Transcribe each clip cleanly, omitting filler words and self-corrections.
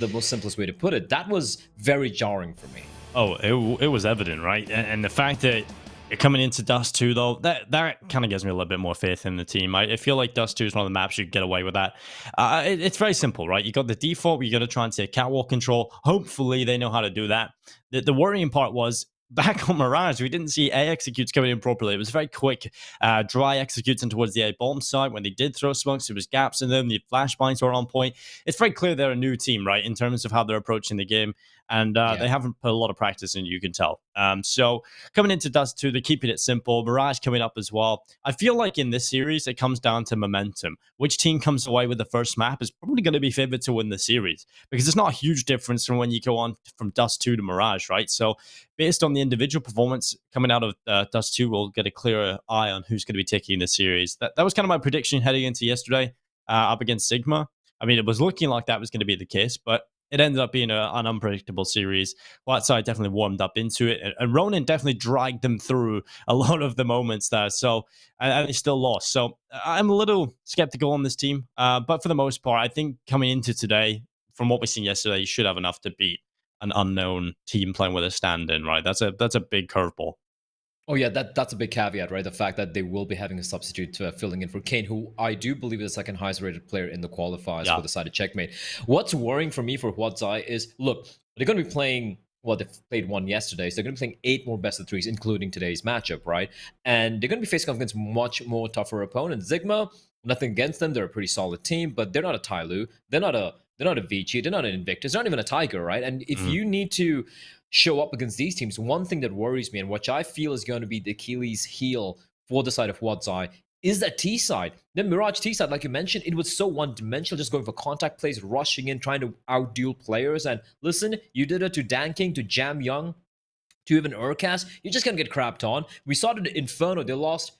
the most simplest way to put it. That was very jarring for me. Oh, it was evident, right? And the fact that coming into Dust 2, though, that kind of gives me a little bit more faith in the team. I feel like Dust 2 is one of the maps you can get away with that. It's very simple, right? You got the default, you got to try and take catwalk control. Hopefully, they know how to do that. The worrying part was, back on Mirage, we didn't see A executes coming in properly. It was very quick, dry executes in towards the A bomb site. When they did throw smokes, there was gaps in them. The flashbangs were on point. It's very clear they're a new team, right, in terms of how they're approaching the game. And they haven't put a lot of practice in, you can tell. So coming into Dust 2, they're keeping it simple. Mirage coming up as well. I feel like in this series, it comes down to momentum. Which team comes away with the first map is probably going to be favored to win the series, because it's not a huge difference from when you go on from Dust 2 to Mirage, right? So based on the individual performance coming out of Dust 2, we'll get a clearer eye on who's going to be taking the series. That was kind of my prediction heading into yesterday up against Sigma. I mean, it was looking like that was going to be the case, but it ended up being an unpredictable series. HUAT definitely warmed up into it, and Ronin definitely dragged them through a lot of the moments there. So, and they still lost. So, I'm a little skeptical on this team. But for the most part, I think coming into today, from what we've seen yesterday, you should have enough to beat an unknown team playing with a stand-in, right? That's a big curveball. Oh yeah, that's a big caveat, right? The fact that they will be having a substitute filling in for Kane, who I do believe is the second highest rated player in the qualifiers for the side of Checkmate. What's worrying for me for ZAI is, look, they're going to be playing, well, they played one yesterday, so they're going to be playing 8 more best of 3s, including today's matchup, right? And they're going to be facing off against much more tougher opponents. Sigma, nothing against them, they're a pretty solid team, but they're not a Tyloo, they're not a Vici, they're not an Invictus, they're not even a Tiger, right? And if you need to show up against these teams, one thing that worries me, and which I feel is going to be the Achilles heel for the side of ZAI, is that T side. The Mirage T side, like you mentioned, it was so one-dimensional, just going for contact plays, rushing in, trying to out-duel players. And listen, you did it to Dan King, to Jam Young, to even Urcas. You're just going to get crapped on. We saw it in Inferno. They lost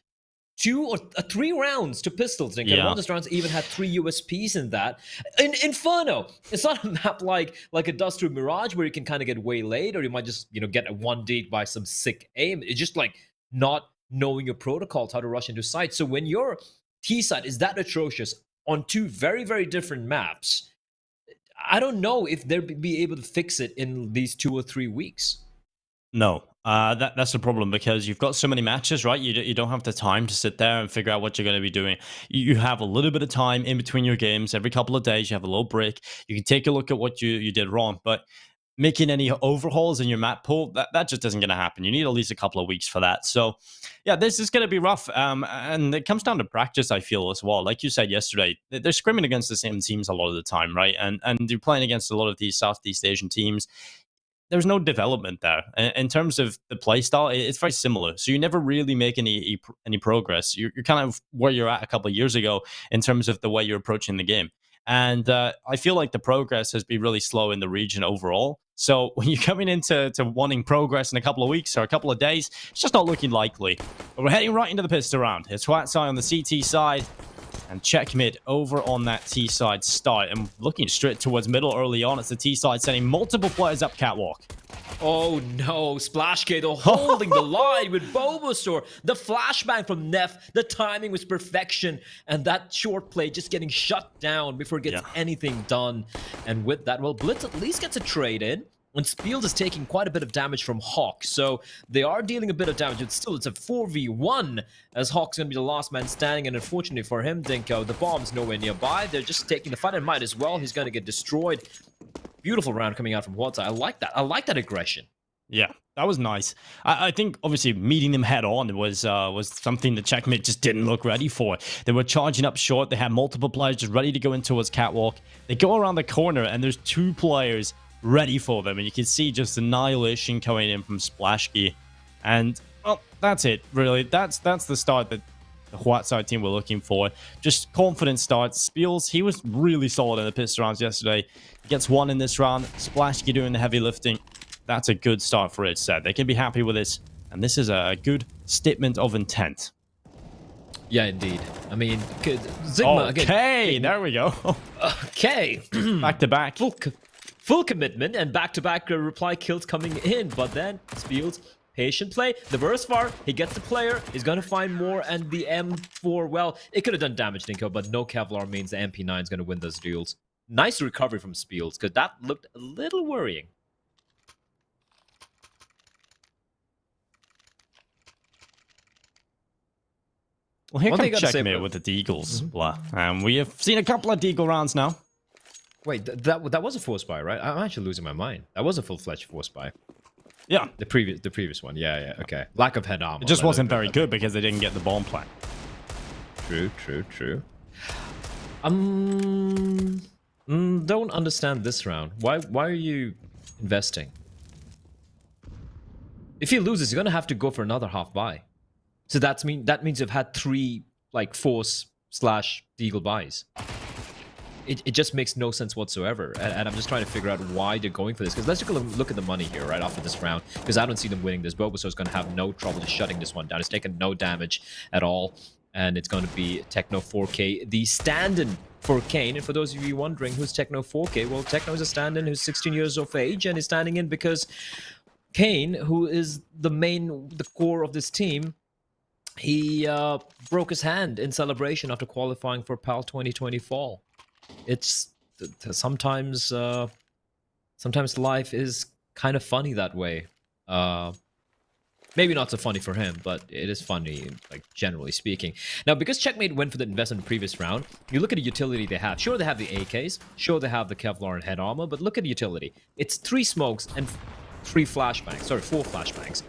2 or 3 rounds to pistols. And one of those rounds even had 3 USPs in that. In Inferno, it's not a map like a Dust 2 Mirage where you can kind of get waylaid, or you might just get a 1D by some sick aim. It's just like not knowing your protocols, how to rush into sight. So when your T side is that atrocious on 2 very, very different maps, I don't know if they'll be able to fix it in these 2 or 3 weeks. No, that's the problem, because you've got so many matches, right? You don't have the time to sit there and figure out what you're going to be doing. You have a little bit of time in between your games. Every couple of days, you have a little break. You can take a look at what you did wrong, but making any overhauls in your map pool, that just isn't going to happen. You need at least a couple of weeks for that. So, yeah, this is going to be rough. And it comes down to practice, I feel, as well. Like you said yesterday, they're scrimming against the same teams a lot of the time, right? And you're playing against a lot of these Southeast Asian teams. There's no development there. In terms of the play style, it's very similar. So you never really make any progress. You're kind of where you're at a couple of years ago in terms of the way you're approaching the game. And I feel like the progress has been really slow in the region overall. So when you're coming into wanting progress in a couple of weeks or a couple of days, it's just not looking likely. But we're heading right into the pistol round. It's HUAT on the CT side, and Checkmate over on that T side start. And looking straight towards middle early on, it's the T side sending multiple players up catwalk. Oh no, Splashgate holding the line with Bulbasaur. The flashbang from Neff, the timing was perfection. And that short play just getting shut down before it gets anything done. And with that, well, Blitz at least gets a trade in. And Spiels is taking quite a bit of damage from Hawk. So they are dealing a bit of damage, but still it's a 4v1 as Hawk's going to be the last man standing. And unfortunately for him, Dinko, the bomb's nowhere nearby. They're just taking the fight and might as well. He's going to get destroyed. Beautiful round coming out from HUAT. I like that. I like that aggression. Yeah, that was nice. I think, obviously, meeting them head on was something that Checkmate just didn't look ready for. They were charging up short. They had multiple players just ready to go in towards catwalk. They go around the corner, and there's 2 players ready for them, and you can see just annihilation coming in from Splashkey. And, well, that's it, really. That's the start that the HUAT side team were looking for. Just confident starts. Spiels, he was really solid in the pistol rounds yesterday. He gets 1 in this round. Splashkey doing the heavy lifting. That's a good start for it, said. They can be happy with this, and this is a good statement of intent. Yeah, indeed. I mean, Sigma again. Okay, there we go. Okay. Back to back. Full commitment and back-to-back reply kills coming in, but then Spiels, patient play, the burst far, he gets the player, he's going to find more, and the M4, well, it could have done damage, Dinko, but no Kevlar means the MP9 is going to win those duels. Nice recovery from Spiels, because that looked a little worrying. Well, here comes Checkmate with the Deagles. Blah. We have seen a couple of Deagle rounds now. Wait, that was a force buy, right? I'm actually losing my mind. That was a full-fledged force buy. Yeah. The previous one. Yeah, okay. Lack of head armor. It just wasn't very good because they didn't get the bomb plant. True. Don't understand this round. Why are you investing? If he loses, he's gonna have to go for another half buy. So that means you've had 3 like force/deagle buys. It just makes no sense whatsoever, and I'm just trying to figure out why they're going for this. Because let's take a look at the money here right after this round, because I don't see them winning this. Bulbasaur's going to have no trouble just shutting this one down. It's taken no damage at all, and it's going to be Techno 4K, the stand-in for Kane. And for those of you wondering who's Techno 4K, well, Techno is a stand-in who's 16 years of age, and is standing in because Kane, who is the core of this team, he broke his hand in celebration after qualifying for PAL 2020 Fall. It's sometimes life is kind of funny that way. Maybe not so funny for him, but it is funny, like, generally speaking. Now, because Checkmate went for the investment in the previous round, you look at the utility they have. Sure, they have the AKs. Sure, they have the Kevlar and head armor, but look at the utility. It's 3 smokes and 4 flashbangs.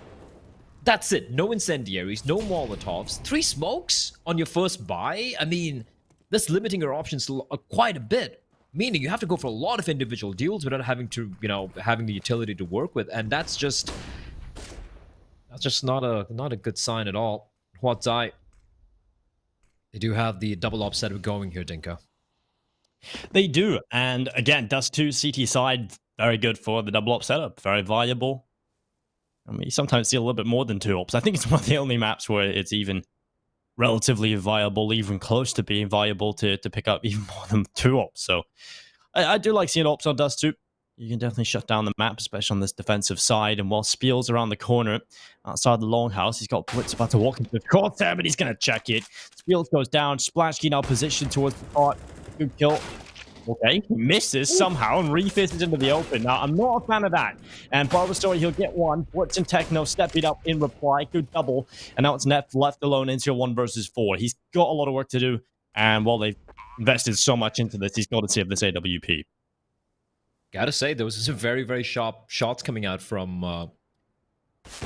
That's it. No incendiaries, no Molotovs. 3 smokes on your first buy? I mean, that's limiting your options quite a bit. Meaning you have to go for a lot of individual deals without having to, having the utility to work with, and that's just not a good sign at all. HUAT ZAI, they do have the double op setup going here, Dinko. They do, and again, Dust 2 CT side, very good for the double op setup, very viable. I mean, you sometimes see a little bit more than 2 ops. I think it's one of the only maps where it's even relatively viable, even close to being viable to pick up even more than 2 ops. So I do like seeing ops on Dust 2. You can definitely shut down the map, especially on this defensive side. And while Spiel's around the corner outside the longhouse, he's got Blitz about to walk into the court there, but he's going to check it. Spiel goes down. Splashkey now positioned towards the cart. Good kill. Okay, he misses somehow and refizzes into the open. Now, I'm not a fan of that. And Bulbasaur, he'll get one. Blitz and Techno stepping up in reply. Good double. And now it's Neff left alone into a 1 versus 4. He's got a lot of work to do. And while they've invested so much into this, he's got to save this AWP. Gotta say, there was some very, very sharp shots coming out from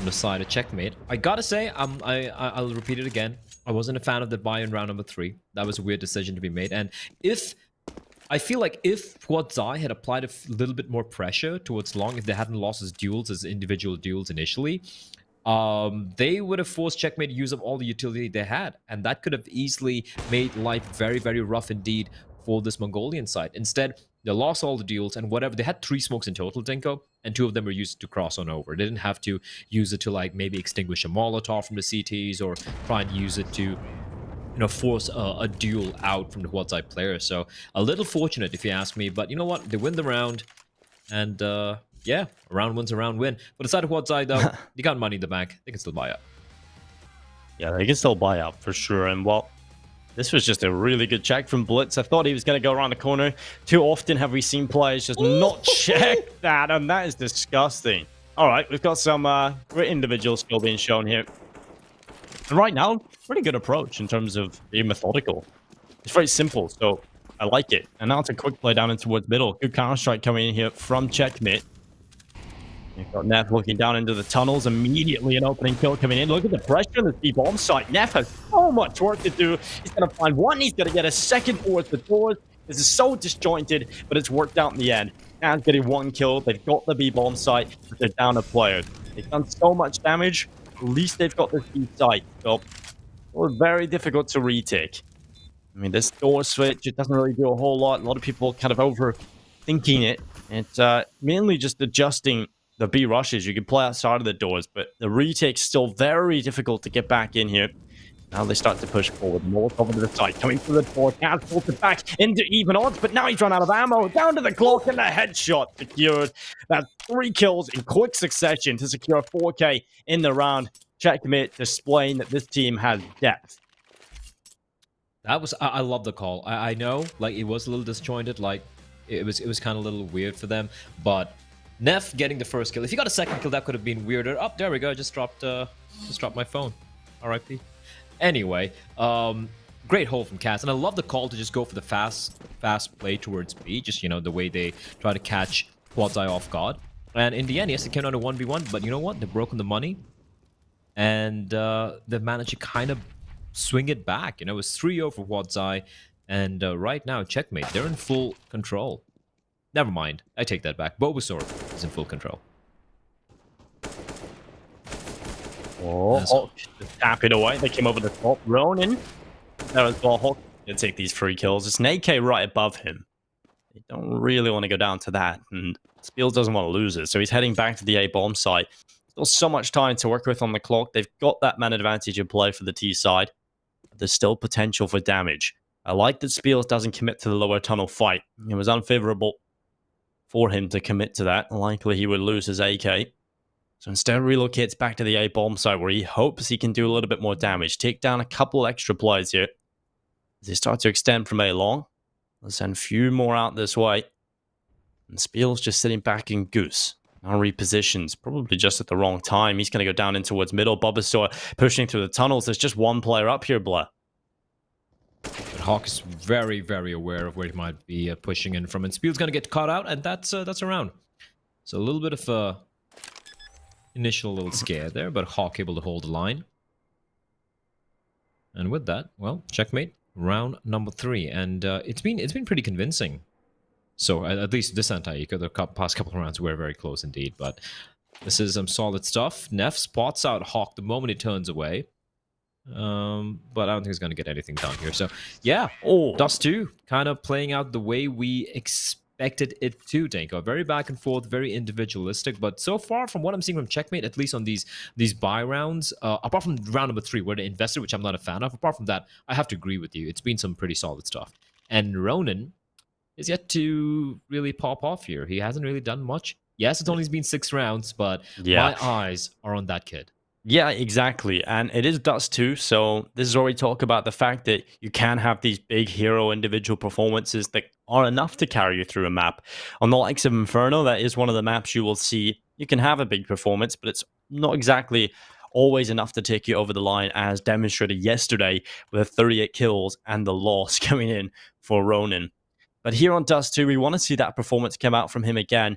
the side of Checkmate. I gotta say, I'll repeat it again. I wasn't a fan of the buy in round number 3. That was a weird decision to be made. And I feel like if HUAT ZAI had applied a little bit more pressure towards Long, if they hadn't lost his duels as individual duels initially, they would have forced Checkmate to use up all the utility they had. And that could have easily made life very, very rough indeed for this Mongolian side. Instead, they lost all the duels and whatever. They had 3 smokes in total, Dinko, and 2 of them were used to cross on over. They didn't have to use it to, like, maybe extinguish a Molotov from the CTs or try and use it to, force a duel out from the HUAT ZAI player. So a little fortunate, if you ask me. But you know what? They win the round. And, yeah, a round win's a round win. But aside of HUAT ZAI, though, you got money in the bank. They can still buy up. Yeah, they can still buy up for sure. And, well, this was just a really good check from Blitz. I thought he was going to go around the corner. Too often have we seen players just not check that, and that is disgusting. All right, we've got some great individual skill being shown here. And right now, pretty good approach in terms of being methodical. It's very simple, so I like it. And now it's a quick play down in towards middle. Good counter-strike coming in here from Checkmate. You've got Neff looking down into the tunnels. Immediately an opening kill coming in. Look at the pressure on the B-bomb site. Neff has so much work to do. He's going to find one. He's going to get a second towards the doors. This is so disjointed, but it's worked out in the end. Now getting 1 kill. They've got the B-bomb site, but they're down a player. They've done so much damage. At least they've got this B site. So it's very difficult to retake. I mean, this door switch, it doesn't really do a whole lot. A lot of people kind of overthinking it. It's mainly just adjusting the B rushes. You can play outside of the doors, but the retake's still very difficult to get back in here. Now they start to push forward. More over to the side, coming through the door. Catapulted back into even odds, but now he's run out of ammo. Down to the clock, and the headshot secured. That's 3 kills in quick succession to secure 4K in the round. Checkmate displaying that this team has depth. That was, I love the call. I know, like, it was a little disjointed, like, it was kind of a little weird for them. But Neff getting the first kill. If he got a second kill, that could have been weirder. Oh, there we go. I just dropped my phone. R.I.P. Anyway, great hold from Kaz, and I love the call to just go for the fast play towards B. Just, you know, the way they try to catch HUAT off guard. And in the end, yes, it came down to 1v1, but you know what? They've broken the money, and they've managed to kind of swing it back. You know, it was 3-0 for HUAT, and right now, Checkmate, they're in full control. Never mind, I take that back. Bulbasaur is in full control. Oh, Hulk just tap it away. They came over the top. Ronin there as well. Hulk gonna take these 3 kills. It's an AK right above him. They don't really want to go down to that, and Spiels doesn't want to lose it, so he's heading back to the A bomb site. Still so much time to work with on the clock. They've got that man advantage in play for the T side. But there's still potential for damage. I like that Spiels doesn't commit to the lower tunnel fight. It was unfavorable for him to commit to that. Likely he would lose his AK. So instead relocates back to the A bomb site where he hopes he can do a little bit more damage. Take down a couple extra players here. As they start to extend from A long. Let's send a few more out this way. And Spiels just sitting back in Goose. Now repositions, probably just at the wrong time. He's going to go down in towards middle. Bulbasaur pushing through the tunnels. There's just one player up here, Blah. But Hawk is very, very aware of where he might be pushing in from, and Spiel's going to get caught out, and that's around. So a little bit of a initial little scare there, but Hawk able to hold the line. And with that, well, checkmate, round number 3, and it's been pretty convincing. So at least this anti-eco, the past couple of rounds were very close indeed, but this is some solid stuff. Neff spots out Hawk the moment he turns away. But I don't think he's going to get anything done here. So, yeah. Oh, Dust 2 kind of playing out the way we expected it to, Danko. Very back and forth, very individualistic. But so far, from what I'm seeing from Checkmate, at least on these buy rounds, apart from round number 3, where they invested, which I'm not a fan of, apart from that, I have to agree with you. It's been some pretty solid stuff. And Ronin is yet to really pop off here. He hasn't really done much. Yes, it's only been 6 rounds, but my eyes are on that kid. Yeah, exactly. And it is Dust 2, so this is where we talk about the fact that you can have these big hero individual performances that are enough to carry you through a map. On the likes of Inferno, that is one of the maps you will see. You can have a big performance, but it's not exactly always enough to take you over the line, as demonstrated yesterday with 38 kills and the loss coming in for Ronin. But here on Dust 2, we want to see that performance come out from him again.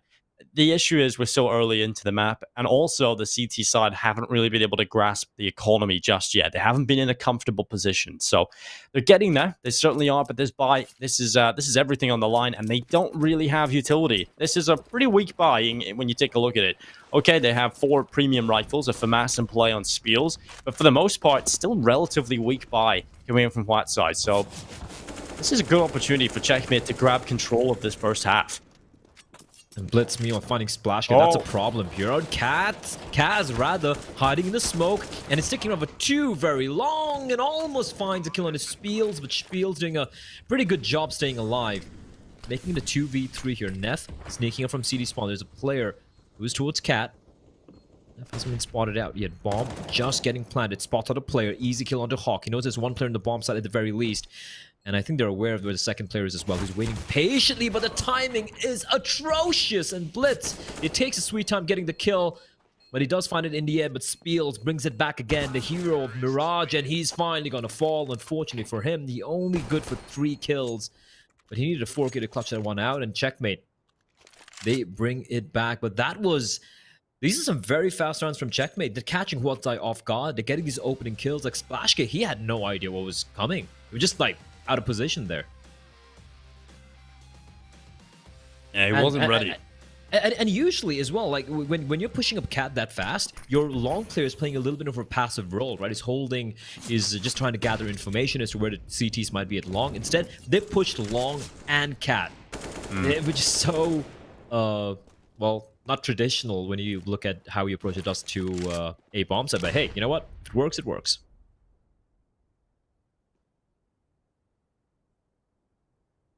The issue is we're so early into the map, and also the CT side haven't really been able to grasp the economy just yet. They haven't been in a comfortable position, so they're getting there. They certainly are, but this buy, this is everything on the line, and they don't really have utility. This is a pretty weak buy when you take a look at it. Okay, they have 4 premium rifles, a FAMAS in play on Spiels, but for the most part, still relatively weak buy coming in from HUAT side. So this is a good opportunity for Checkmate to grab control of this first half. And Blitz meanwhile finding Splash. That's a problem here. Kaz rather hiding in the smoke, and it's taking over 2 very long and almost finds a kill on his Spiels, but Spiels doing a pretty good job staying alive. Making the 2v3 here. Neff sneaking up from CD spawn. There's a player who's towards Cat. Neff hasn't been spotted out yet. Bomb just getting planted. Spots out a player. Easy kill onto Hawk. He knows there's one player in the bomb side at the very least. And I think they're aware of where the second player is as well. He's waiting patiently, but the timing is atrocious. And Blitz, it takes a sweet time getting the kill, but he does find it in the end. But Spiels brings it back again, the hero of Mirage, and he's finally going to fall. Unfortunately for him, he only good for 3 kills, but he needed a 4K to clutch that one out. And Checkmate, they bring it back. But that was... These are some very fast rounds from Checkmate. They're catching HUAT off guard. They're getting these opening kills. Like Splashke, he had no idea what was coming. He was just like out of position there. Yeah, he wasn't ready. And usually as well, like when you're pushing up Cat that fast, your long player is playing a little bit of a passive role, right? He's just trying to gather information as to where the CTs might be at long. Instead, they've pushed long and Cat, which is so, well, not traditional when you look at how he approaches Dust to a bomb set. But hey, you know what? If it works, it works.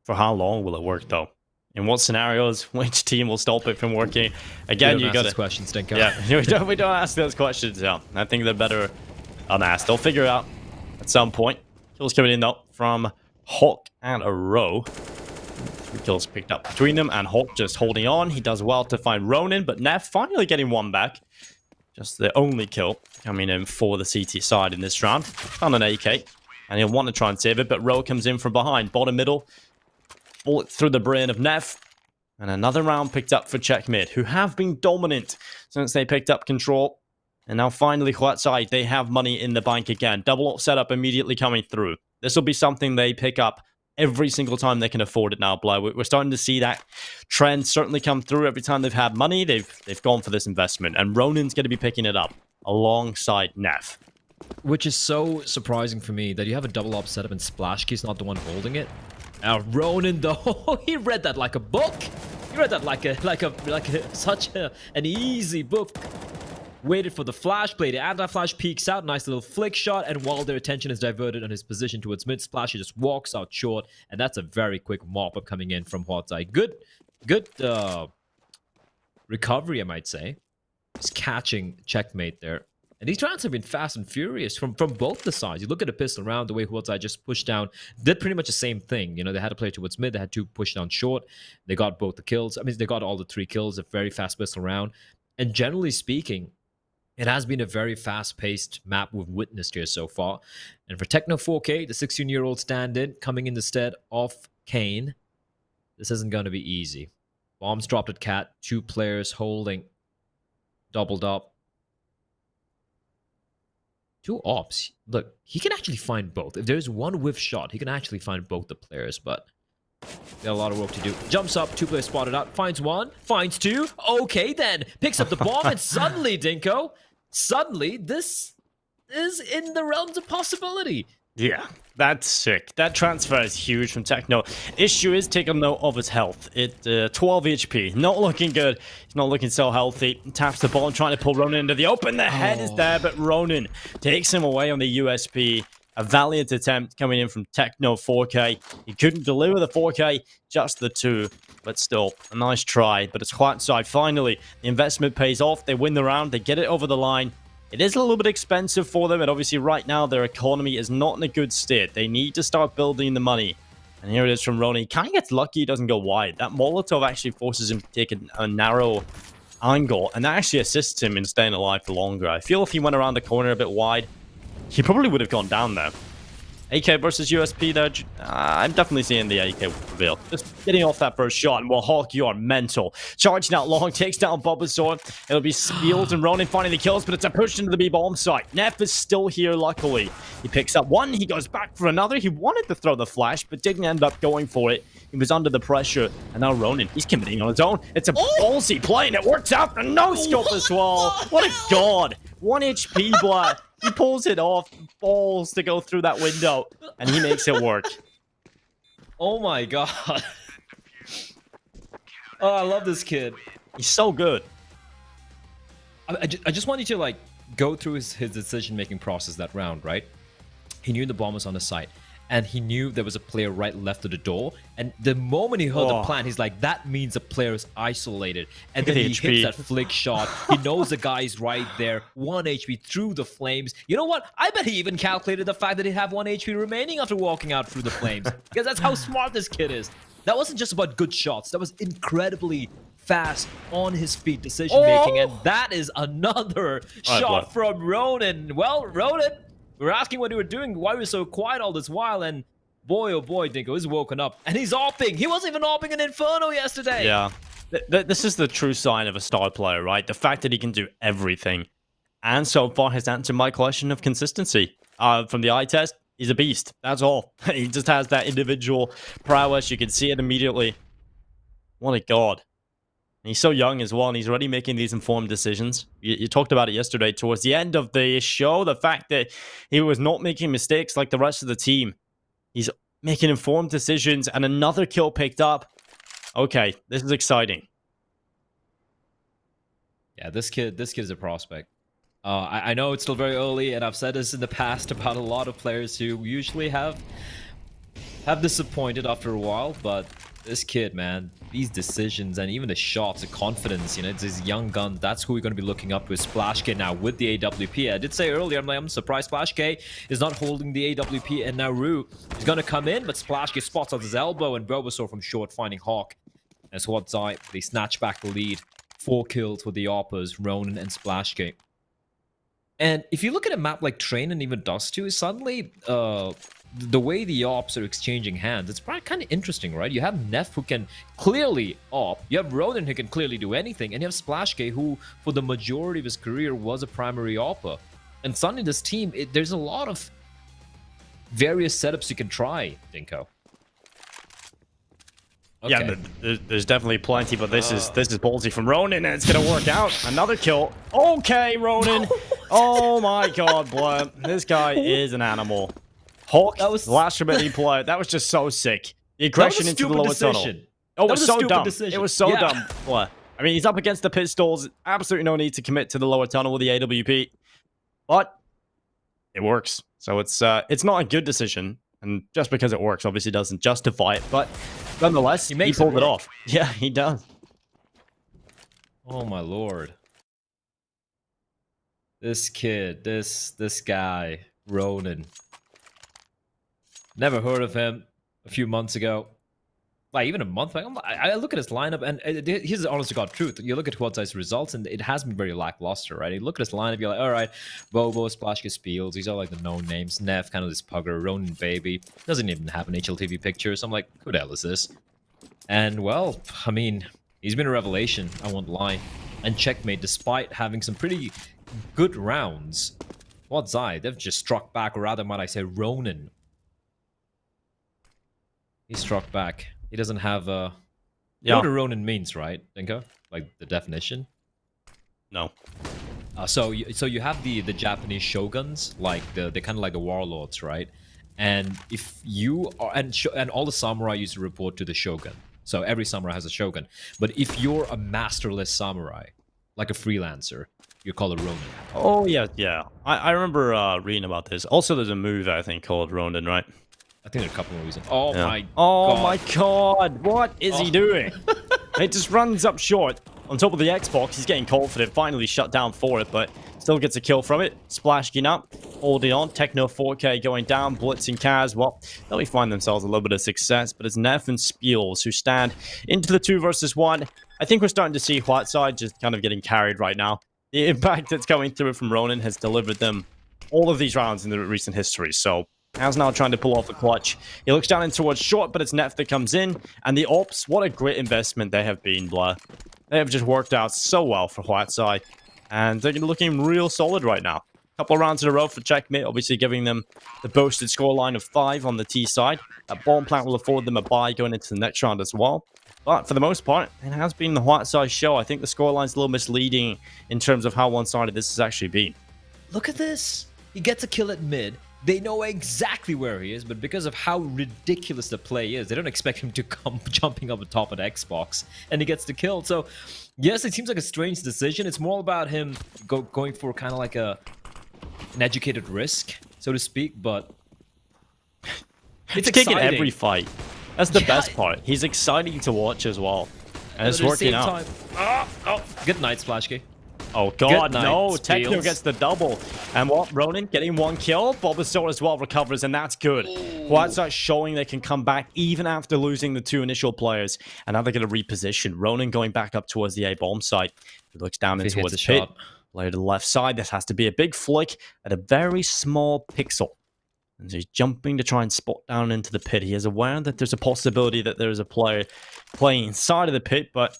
For how long will it work, though? In what scenarios? Which team will stop it from working? Again, you got to questions, Denko. Yeah, we don't ask those questions. Yeah, I think they're better unasked. They'll figure it out at some point. Kills coming in though from Hawk and a row. The kills picked up between them, and Hawk just holding on. He does well to find Ronin, but Neff finally getting one back. Just the only kill coming in for the CT side in this round. Found an AK, and he'll want to try and save it, but Ro comes in from behind. Bottom middle, bullet through the brain of Neff. And another round picked up for Checkmate, who have been dominant since they picked up control. And now finally, HUAT side, they have money in the bank again. Double up setup immediately coming through. This will be something they pick up every single time they can afford it now, Blair. We're starting to see that trend certainly come through. Every time they've had money, they've gone for this investment. And Ronin's going to be picking it up alongside Neff. Which is so surprising for me that you have a double op setup and Splashkey's not the one holding it. Now Ronin though, he read that like a book. He read that like an easy book. Waited for the flash play. The anti-flash peeks out, nice little flick shot, and while their attention is diverted on his position towards mid, Splashy just walks out short, and that's a very quick mop-up coming in from HUAT. Good recovery, I might say. He's catching Checkmate there. And these rounds have been fast and furious from both the sides. You look at the pistol round, the way HUAT just pushed down, did pretty much the same thing. You know, they had to play towards mid, they had to push down short. They got both the kills. I mean, they got all the 3 kills, a very fast pistol round. And generally speaking, it has been a very fast-paced map we've witnessed here so far. And for Techno 4K, the 16-year-old stand-in, coming in the stead of Kane, this isn't going to be easy. Bombs dropped at Cat, 2 players holding, doubled up. 2 ops. Look, he can actually find both. If there's one whiff shot, he can actually find both the players, but got a lot of work to do. Jumps up, 2 players spotted out, finds 1, finds 2. Okay then, picks up the bomb, and suddenly, Dinko, suddenly this is in the realms of possibility. Yeah, that's sick. That transfer is huge from Techno. Issue is taking note of his health. 12 HP, not looking good. He's not looking so healthy. Taps the ball, trying to pull Ronin into the open. The head is there, but Ronin takes him away on the USP. A valiant attempt coming in from Techno 4K. He couldn't deliver the 4K, just the 2. But still, a nice try. But it's HUAT side. Finally, the investment pays off. They win the round. They get it over the line. It is a little bit expensive for them. And obviously right now, their economy is not in a good state. They need to start building the money. And here it is from Ronin. He kind of gets lucky. He doesn't go wide. That Molotov actually forces him to take a narrow angle. And that actually assists him in staying alive for longer. I feel if he went around the corner a bit wide, he probably would have gone down there. AK versus USP there. I'm definitely seeing the AK prevail. Just getting off that first shot. And well, Hawk, you are mental. Charging out long, takes down Bulbasaur. It'll be Spiels and Ronin finding the kills, but it's a push into the B-bomb site. Neff is still here, luckily. He picks up 1. He goes back for another. He wanted to throw the flash, but didn't end up going for it. He was under the pressure. And now Ronin, he's committing on his own. It's a ballsy play, and it works out for no scope as well. What a god. 1 HP, Black. He pulls it off, balls to go through that window, and he makes it work. Oh my god. Oh, I love this kid. He's so good. I just want you to, like, go through his decision-making process that round, right? He knew the bomb was on the site, and he knew there was a player right left of the door, and the moment he heard the plant, he's like, that means the player is isolated. And then he hits that flick shot. He knows the guy's right there. 1 HP through the flames. You know what? I bet he even calculated the fact that he'd have 1 HP remaining after walking out through the flames. Because that's how smart this kid is. That wasn't just about good shots. That was incredibly fast, on his feet decision-making. And that is another shot from Ronin. Well, Ronin, we were asking what you were doing, why you were so quiet all this while, and boy, oh boy, Dinko, he's woken up. And he's AWPing. He wasn't even AWPing an Inferno yesterday. Yeah. This is the true sign of a star player, right? The fact that he can do everything. And so far has answered my question of consistency. From the eye test, he's a beast. That's all. He just has that individual prowess. You can see it immediately. What a god. And he's so young as well, and he's already making these informed decisions. You talked about it yesterday towards the end of the show, the fact that he was not making mistakes like the rest of the team. He's making informed decisions, and another kill picked up. Okay, this is exciting. Yeah, this kid is a prospect. I know it's still very early, and I've said this in the past about a lot of players who usually have disappointed after a while, but This kid, man, these decisions and even the shots, the confidence, you know, it's his young gun. That's who we're going to be looking up to, is Splash K now with the AWP. I did say earlier, I'm surprised Splash K is not holding the AWP, and now Rue is going to come in, but Splash K spots off his elbow, and Bulbasaur from short finding Hawk. As what ZAI, they snatch back the lead. 4 kills for the Oppers, Ronin and Splash K. And if you look at a map like Train and even Dust 2, suddenly the way the ops are exchanging hands, it's probably kind of interesting, right? You have Neff who can clearly op, you have Ronin who can clearly do anything, and you have Splash K who, for the majority of his career, was a primary opper. And suddenly this team, there's a lot of various setups you can try, Dinko. Okay. Yeah, there's definitely plenty, but this is ballsy from Ronin, and it's gonna work out. Another kill. Okay, Ronin. Oh my God, Blur. This guy is an animal. Hawk, that was the last remaining player. That was just so sick. The aggression into the lower tunnel. Oh, it was so dumb. Decision. It was so dumb. Blur. I mean, he's up against the pistols. Absolutely no need to commit to the lower tunnel with the AWP, but it works. So it's not a good decision, and just because it works, obviously doesn't justify it, but. Nonetheless, he pulled it off. Yeah, he does. Oh my lord. This kid, this guy, Ronin. Never heard of him a few months ago. Like, even a month back. I look at his lineup, and here's the honest to God truth. You look at HUAT's results, and it has been very lackluster, right? You look at his lineup, you're like, all right, Bobo, Splash Spiels, these are like the known names. Neff, kind of this pugger, Ronin Baby. Doesn't even have an HLTV picture, so I'm like, who the hell is this? And, well, I mean, he's been a revelation, I won't lie. And Checkmate, despite having some pretty good rounds, what ZAI, they've just struck back, or rather, might I say, Ronin. He struck back. He doesn't have a... You know what a Ronin means, right, Dinko? Like, the definition? No. So you have the Japanese shoguns, like the kind of like the warlords, right? And if you are... And all the samurai used to report to the shogun. So every samurai has a shogun. But if you're a masterless samurai, like a freelancer, you're called a Ronin. Oh, yeah, yeah. I remember reading about this. Also, there's a move, I think, called Ronin, right? I think there are a couple of reasons. Oh, yeah. My God. Oh, my God. What is he doing? It just runs up short. On top of the Xbox, he's getting confident. Finally shut down for it, but still gets a kill from it. Splashing up, holding on. Techno 4K going down. Blitzing Kaz. Well, they'll find themselves a little bit of success, but it's Neff and Spiels who stand into the 2 versus 1. I think we're starting to see HUAT side just kind of getting carried right now. The impact that's coming through from Ronin has delivered them all of these rounds in the recent history, so... How's now trying to pull off the clutch. He looks down in towards short, but it's Neff that comes in. And the ops, what a great investment they have been, Blur. They have just worked out so well for HUAT side. And they're looking real solid right now. Couple of rounds in a row for Checkmate, obviously giving them the boasted scoreline of 5 on the T side. That bomb plant will afford them a bye going into the next round as well. But for the most part, it has been the HUAT side show. I think the scoreline's a little misleading in terms of how one-sided this has actually been. Look at this. He gets a kill at mid. They know exactly where he is, but because of how ridiculous the play is, they don't expect him to come jumping up atop an Xbox, and he gets the kill. So, yes, it seems like a strange decision. It's more about him going for kind of like an educated risk, so to speak, but it's taking every fight. That's the best part. He's exciting to watch as well, and it's working out. Oh, good night, Splashkey. Oh, God, no. Techno gets the double. And what? Ronin getting 1 kill. Bulbasaur as well recovers, and that's good. HUAT starts showing they can come back even after losing the 2 initial players. And now they're going to reposition. Ronin going back up towards the A-bomb site. He looks down in towards the pit. Player to the left side. This has to be a big flick at a very small pixel. And so he's jumping to try and spot down into the pit. He is aware that there's a possibility that there is a player playing inside of the pit, but...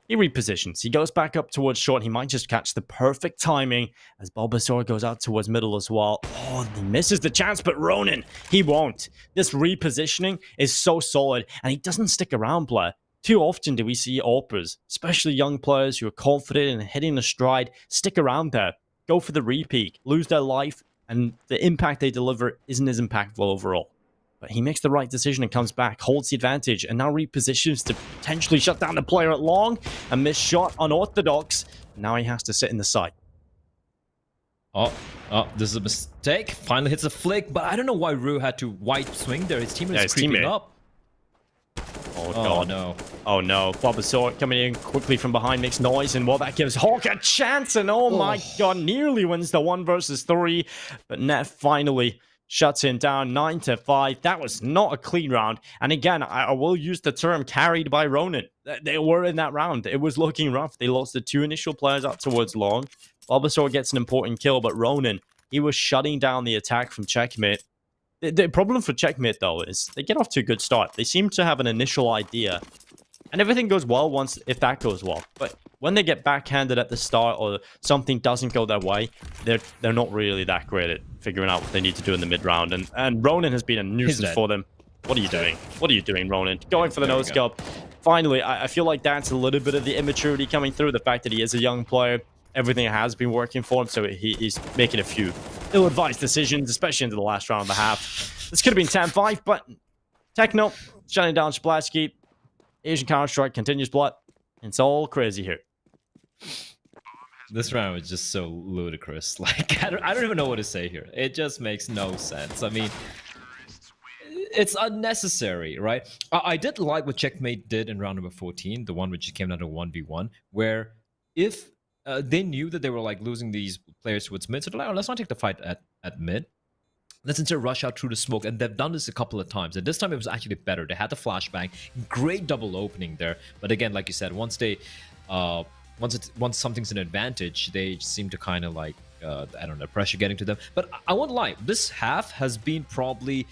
He repositions. He goes back up towards short. He might just catch the perfect timing as Bulbasaur goes out towards middle as well. Oh, he misses the chance, but Ronin, he won't. This repositioning is so solid, and he doesn't stick around, Blair. Too often do we see AWPers, especially young players who are confident and hitting the stride, stick around there, go for the repeat, lose their life, and the impact they deliver isn't as impactful overall. But he makes the right decision and comes back, holds the advantage, and now repositions to potentially shut down the player at long. A missed shot, unorthodox. Now he has to sit in the side. Oh, this is a mistake. Finally hits a flick, but I don't know why Rue had to white swing there. His teammate is creeping up. Oh, Oh, Oh, God. no. Oh, no. Bulbasaur coming in quickly from behind makes noise, and well, that gives Hawk a chance, and oh my God, nearly wins the 1 versus 3, but Net finally shuts him down 9-5. That was not a clean round, and again, I will use the term carried by Ronin. They were in that round. It was looking rough. They lost the 2 initial players up towards long. Bulbasaur gets an important kill, but Ronin, he was shutting down the attack from Checkmate. The problem for Checkmate, though, is they get off to a good start. They seem to have an initial idea, and everything goes well if that goes well. But when they get backhanded at the start or something doesn't go their way, they're not really that great at figuring out what they need to do in the mid-round. And Ronin has been a nuisance for them. What are you doing? What are you doing, Ronin? Going for the no-scope. Finally, I feel like that's a little bit of the immaturity coming through. The fact that he is a young player. Everything has been working for him, so he's making a few ill-advised decisions, especially into the last round and a half. This could have been 10-5, but Techno shutting down Splasky. Asian Counter-Strike continues, blood. It's all crazy here. This round was just so ludicrous. Like, I don't even know what to say here. It just makes no sense. I mean, it's unnecessary, right? I did like what Checkmate did in round number 14, the one which came down to 1v1, where if they knew that they were like losing these players towards mid, so they're like, oh, let's not take the fight at mid. Let's instead rush out through the smoke, and they've done this a couple of times. And this time it was actually better. They had the flashbang, great double opening there. But again, like you said, once something's an advantage, they seem to kind of like I don't know, pressure getting to them. But I won't lie, this half has been probably,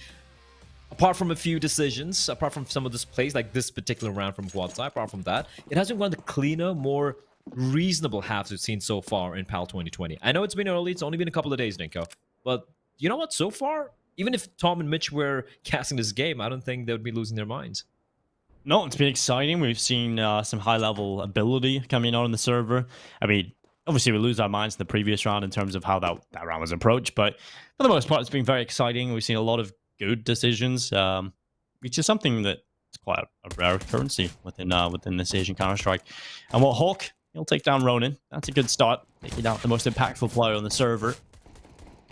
apart from a few decisions, apart from some of this plays, like this particular round from HUAT, apart from that, it has been one of the cleaner, more reasonable halves we've seen so far in PAL 2020. I know it's been early, it's only been a couple of days, Ninko, but you know what? So far, even if Tom and Mitch were casting this game, I don't think they would be losing their minds. No, it's been exciting. We've seen some high-level ability coming on the server. I mean, obviously, we lose our minds in the previous round in terms of how that round was approached, but for the most part, it's been very exciting. We've seen a lot of good decisions, which is something that is quite a rare currency within this Asian Counter-Strike. And what Hawk, he'll take down Ronin. That's a good start. Taking out the most impactful player on the server.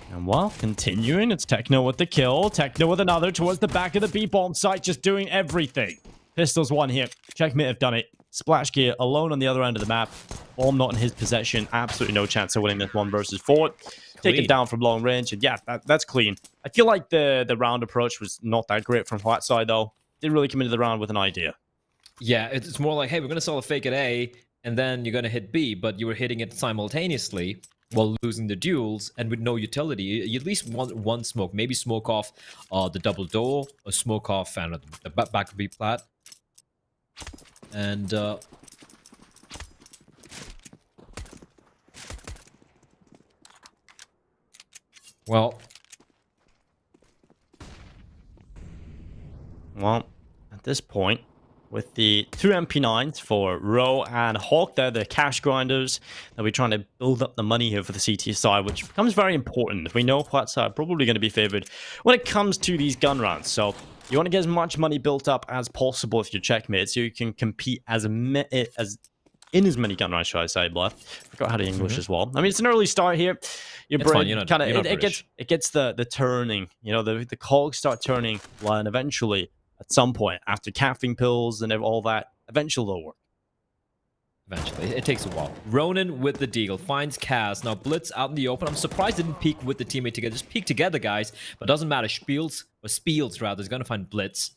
And while continuing, it's Techno with the kill. Techno with another towards the back of the B-bomb site, just doing everything. Pistols one hit. Checkmate have done it. Splash Gear alone on the other end of the map. Bomb not in his possession. Absolutely no chance of winning this 1 versus 4. Take it down from long range. And yeah, that's clean. I feel like the round approach was not that great from HUAT side, though. Didn't really come into the round with an idea. Yeah, it's more like, hey, we're going to sell a fake at A, and then you're going to hit B, but you were hitting it simultaneously while losing the duels and with no utility. You at least want one smoke, maybe smoke off the double door, or smoke off the back of B plat. And well, at this point, with the 2 MP9s for Ro and Hawk, they're the cash grinders. They'll be trying to build up the money here for the CT side, which becomes very important. We know HUAT side are probably going to be favored when it comes to these gun rounds. So you want to get as much money built up as possible if you're Checkmate, so you can compete in as many gun rounds, should I say, Bluff. Forgot how to English as well. I mean, it's an early start here. Your brain kind of it gets the turning. You know, the cogs start turning, and eventually, at some point, after caffeine pills and all that, eventually they'll work. Eventually. It takes a while. Ronin with the deagle finds Kaz. Now Blitz out in the open. I'm surprised they didn't peek with the teammate together. Just peek together, guys. But doesn't matter. Spiels rather, is going to find Blitz.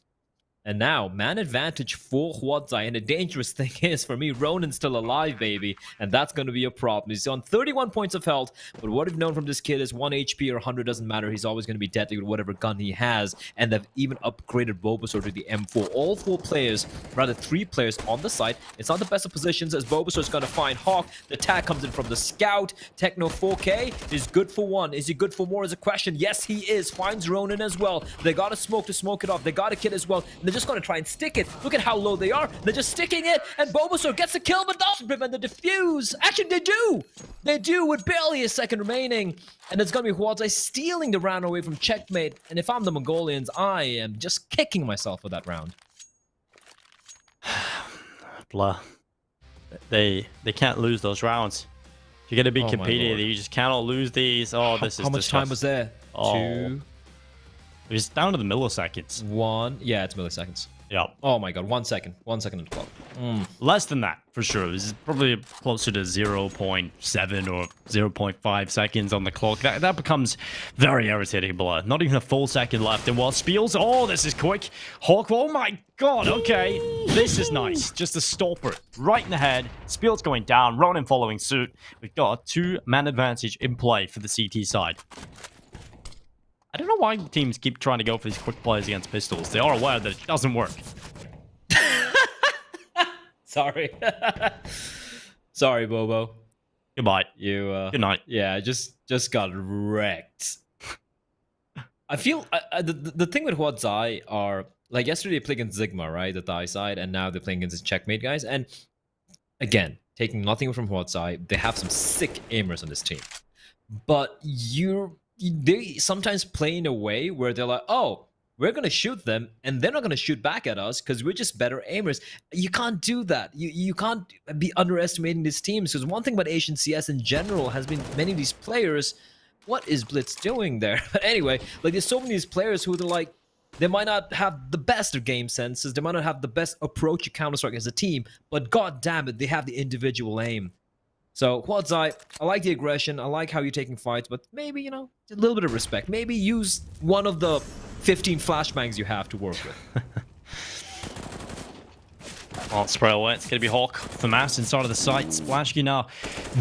And now, man advantage for HUAT. And the dangerous thing is, for me, Ronin's still alive, baby. And that's going to be a problem. He's on 31 points of health. But what we've known from this kid is 1 HP or 100 doesn't matter. He's always going to be deadly with whatever gun he has. And they've even upgraded Bulbasaur to the M4. All 4 players, rather 3 players on the site. It's not the best of positions as Bulbasaur's going to find Hawk. The tag comes in from the scout. Techno 4K is good for 1. Is he good for more is a question. Yes, he is. Finds Ronin as well. They got a smoke to smoke it off. They got a kid as well. And they're just going to try and stick it. Look at how low they are. They're just sticking it, and Bulbasaur gets a kill, but doesn't prevent the defuse. Actually, they do. They do with barely a second remaining. And it's going to be HUAT stealing the round away from Checkmate. And if I'm the Mongolians, I am just kicking myself for that round. Blah. They can't lose those rounds. If you're going to be competitive, you just cannot lose these. Oh, this is how much time was there? 2. It was down to the milliseconds. 1. Yeah, it's milliseconds. Yeah. Oh my god, 1 second. 1 second on the clock. Less than that, for sure. This is probably closer to 0.7 or 0.5 seconds on the clock. That becomes very irritating, Blur. Not even a full second left. And while Spiels, oh, this is quick. Hawk, oh my god, okay. This is nice. Just a stopper right in the head. Spiels going down, Ronin following suit. We've got a 2-man advantage in play for the CT side. I don't know why teams keep trying to go for these quick plays against pistols. They are aware that it doesn't work. Sorry. Sorry, Bobo. Goodbye. You, Good night. Yeah, just got wrecked. I feel the thing with HUAT ZAI are like yesterday they played against Sigma, right, the Thai side, and now they're playing against the Checkmate guys. And again, taking nothing from HUAT ZAI, they have some sick aimers on this team, but they sometimes play in a way where they're like, oh, we're gonna shoot them, and they're not gonna shoot back at us because we're just better aimers. You can't do that. You can't be underestimating these teams, because one thing about Asian CS in general has been many of these players. What is Blitz doing there? But anyway, like there's so many of these players who they're like, they might not have the best of game senses, they might not have the best approach to Counter-Strike as a team, but god damn it, they have the individual aim. So, HUAT ZAI, I like the aggression, I like how you're taking fights, but maybe, you know, a little bit of respect. Maybe use one of the 15 flashbangs you have to work with. Well, spray away. It's going to be Hawk for Mass inside of the site. Splashki now,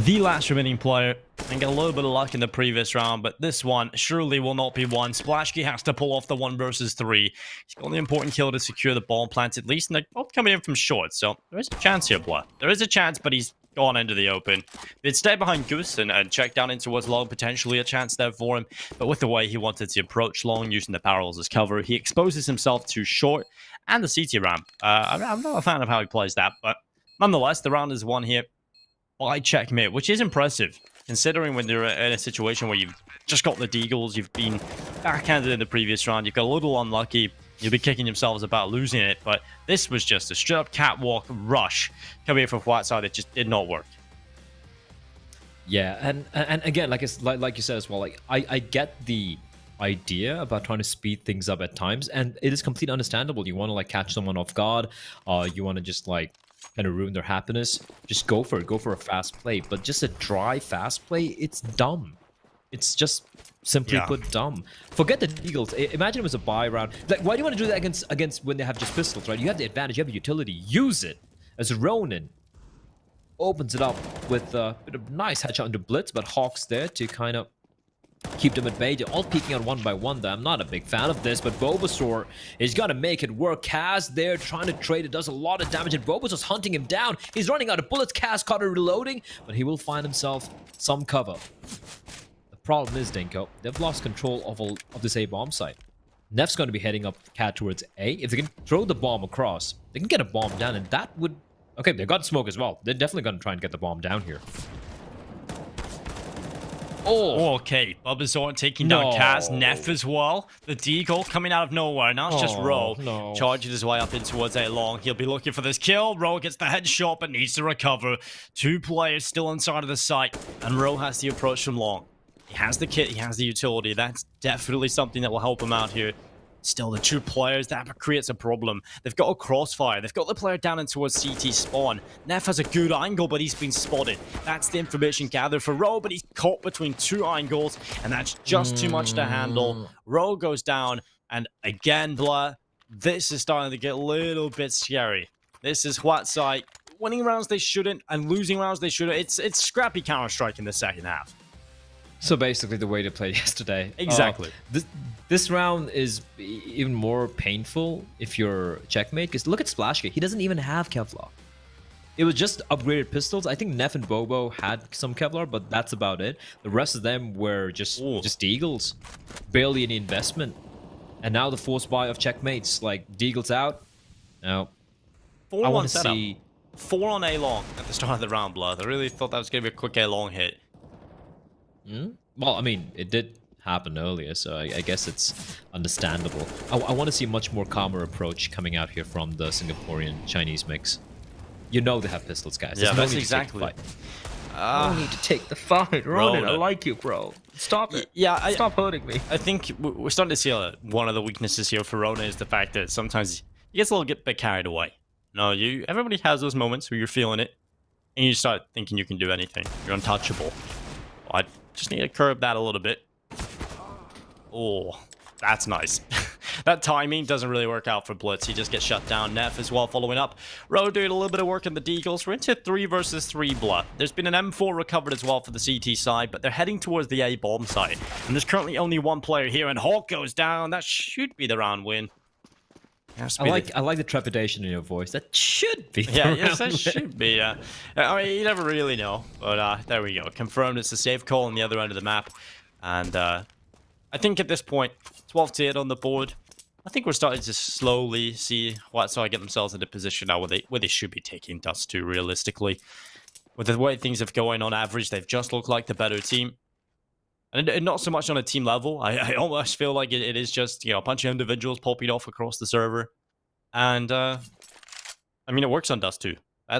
the last remaining player, and get a little bit of luck in the previous round, but this one surely will not be one. Splashki has to pull off the 1 versus 3. He's got the important kill to secure the bomb plant at least, and they're both coming in from short, so there is a chance here, Blood. There is a chance, but he's gone into the open. They'd stay behind Goose and check down in towards Long, potentially a chance there for him, but with the way he wanted to approach Long using the parallels as cover, he exposes himself to short and the CT ramp. I'm not a fan of how he plays that, but nonetheless, the round is won here by Checkmate, which is impressive, considering when you're in a situation where you've just got the Deagles, you've been backhanded in the previous round, you've got a little unlucky, you'll be kicking yourselves about losing it, but this was just a straight-up catwalk rush coming in from HUAT ZAI that just did not work. Yeah, and again, like you said as well, like I get the idea about trying to speed things up at times, and it is completely understandable. You want to like catch someone off guard, you want to just like kind of ruin their happiness. Just go for it, go for a fast play. But just a dry fast play, it's dumb. It's just simply put dumb. Forget the Eagles. Imagine it was a buy round. Like, why do you want to do that against when they have just pistols, right? You have the advantage, you have the utility. Use it. As Ronin opens it up with a bit of nice headshot into Blitz, but Hawk's there to kind of keep them at bay. They're all peeking out one by one there. I'm not a big fan of this, but Bulbasaur is gonna make it work. Kaz there trying to trade. It does a lot of damage, and Bulbasaur's hunting him down. He's running out of bullets. Kaz caught her reloading, but he will find himself some cover. The problem is, Dinko, they've lost control of this A bomb site. Nef's going to be heading up Cat towards A. If they can throw the bomb across, they can get a bomb down, and that would... Okay, they've got smoke as well. They're definitely going to try and get the bomb down here. Oh, okay. Bulbasaur taking down Kaz. Neff as well. The Deagle coming out of nowhere. Now it's just Ro. Charging his way up in towards A long. He'll be looking for this kill. Ro gets the headshot, but needs to recover. 2 players still inside of the site, and Ro has the approach from long. He has the kit, he has the utility. That's definitely something that will help him out here. Still, the 2 players, that creates a problem. They've got a crossfire. They've got the player down in towards CT spawn. Neff has a good angle, but he's been spotted. That's the information gathered for Ro, but he's caught between 2 angles, and that's just too much to handle. Ro goes down, and again, Blur, this is starting to get a little bit scary. This is HUAT ZAI winning rounds they shouldn't, and losing rounds they shouldn't. It's scrappy Counter-Strike in the second half. So basically the way they played yesterday. Exactly. This round is even more painful if you're Checkmate, because look at Splashki. He doesn't even have Kevlar. It was just upgraded pistols. I think Neff and Bobo had some Kevlar, but that's about it. The rest of them were just Deagles. Barely any investment. And now the force buy of Checkmates. Like, Deagles out. Now, 4 I want to see... 4 on A long at the start of the round, Blood. I really thought that was going to be a quick A long hit. Well, I mean, it did happen earlier, so I guess it's understandable. I want to see a much more calmer approach coming out here from the Singaporean-Chinese mix. You know they have pistols, guys. Yeah, that's exactly. No need to take the fight. Ronin, I like you, bro. Stop it. Stop hurting me. I think we're starting to see one of the weaknesses here for Ronin is the fact that sometimes he gets a little bit carried away. No, everybody has those moments where you're feeling it, and you start thinking you can do anything. You're untouchable. I just need to curb that a little bit. Oh, that's nice. That timing doesn't really work out for Blitz. He just gets shut down. Neff as well following up. Rowe doing a little bit of work in the Deagles. We're into 3 versus 3 blood. There's been an M4 recovered as well for the CT side, but they're heading towards the A bomb side. And there's currently only one player here, and Hawk goes down. That should be the round win. I like the trepidation in your voice. That should be. Yeah, yes, that should be. I mean, you never really know, but there we go. Confirmed it's a safe call on the other end of the map, and I think at this point, 12-8 on the board. I think we're starting to slowly see HUAT get themselves into a position now where they should be taking Dust 2 realistically. With the way things have going on average, they've just looked like the better team. And not so much on a team level. I almost feel like it is just, a bunch of individuals popping off across the server. And, I mean, it works on Dust 2.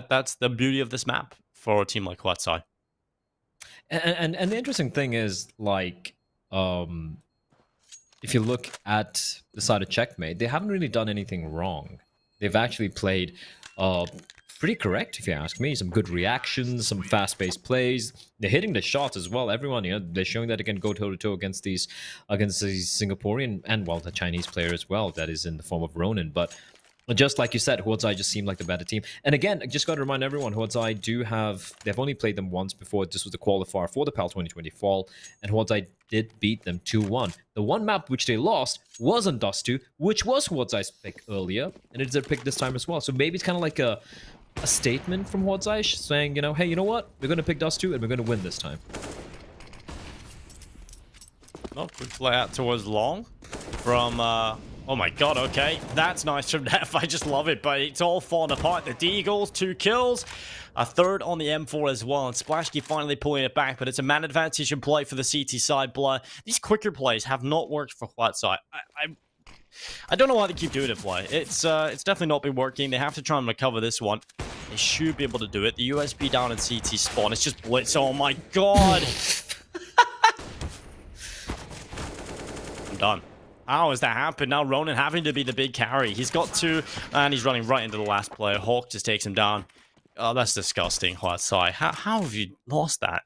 That's the beauty of this map for a team like HUAT. And the interesting thing is, like, if you look at the side of Checkmate, they haven't really done anything wrong. They've actually played pretty correct, if you ask me. Some good reactions, some fast-paced plays. They're hitting the shots as well. Everyone, they're showing that they can go toe-to-toe against these Singaporean and, well, the Chinese player as well. That is in the form of Ronin. But just like you said, HUAT just seemed like the better team. And again, I just got to remind everyone, HUAT they've only played them once before. This was the qualifier for the PAL 2020 Fall, and HUAT did beat them 2-1. The one map which they lost was on Dust 2, which was HUAT's pick earlier, and it's their pick this time as well. So maybe it's kind of like a statement from HUAT saying, hey, you know what? We're going to pick Dust 2, and we're going to win this time. Oh, quick play out towards Long from... Oh my god, okay. That's nice from Neff. I just love it, but it's all falling apart. The Deagles, 2 kills. A third on the M4 as well. And Splashkey finally pulling it back, but it's a man advantage in play for the CT side. Blur. These quicker plays have not worked for HUAT side. I don't know why they keep doing it, play. It's definitely not been working. They have to try and recover this one. They should be able to do it. The USB down in CT spawn. It's just Blitz. Oh my god. I'm done. How has that happened? Now Ronin having to be the big carry. He's got 2, and he's running right into the last player. Hawk just takes him down. Oh, that's disgusting, HUAT. How have you lost that?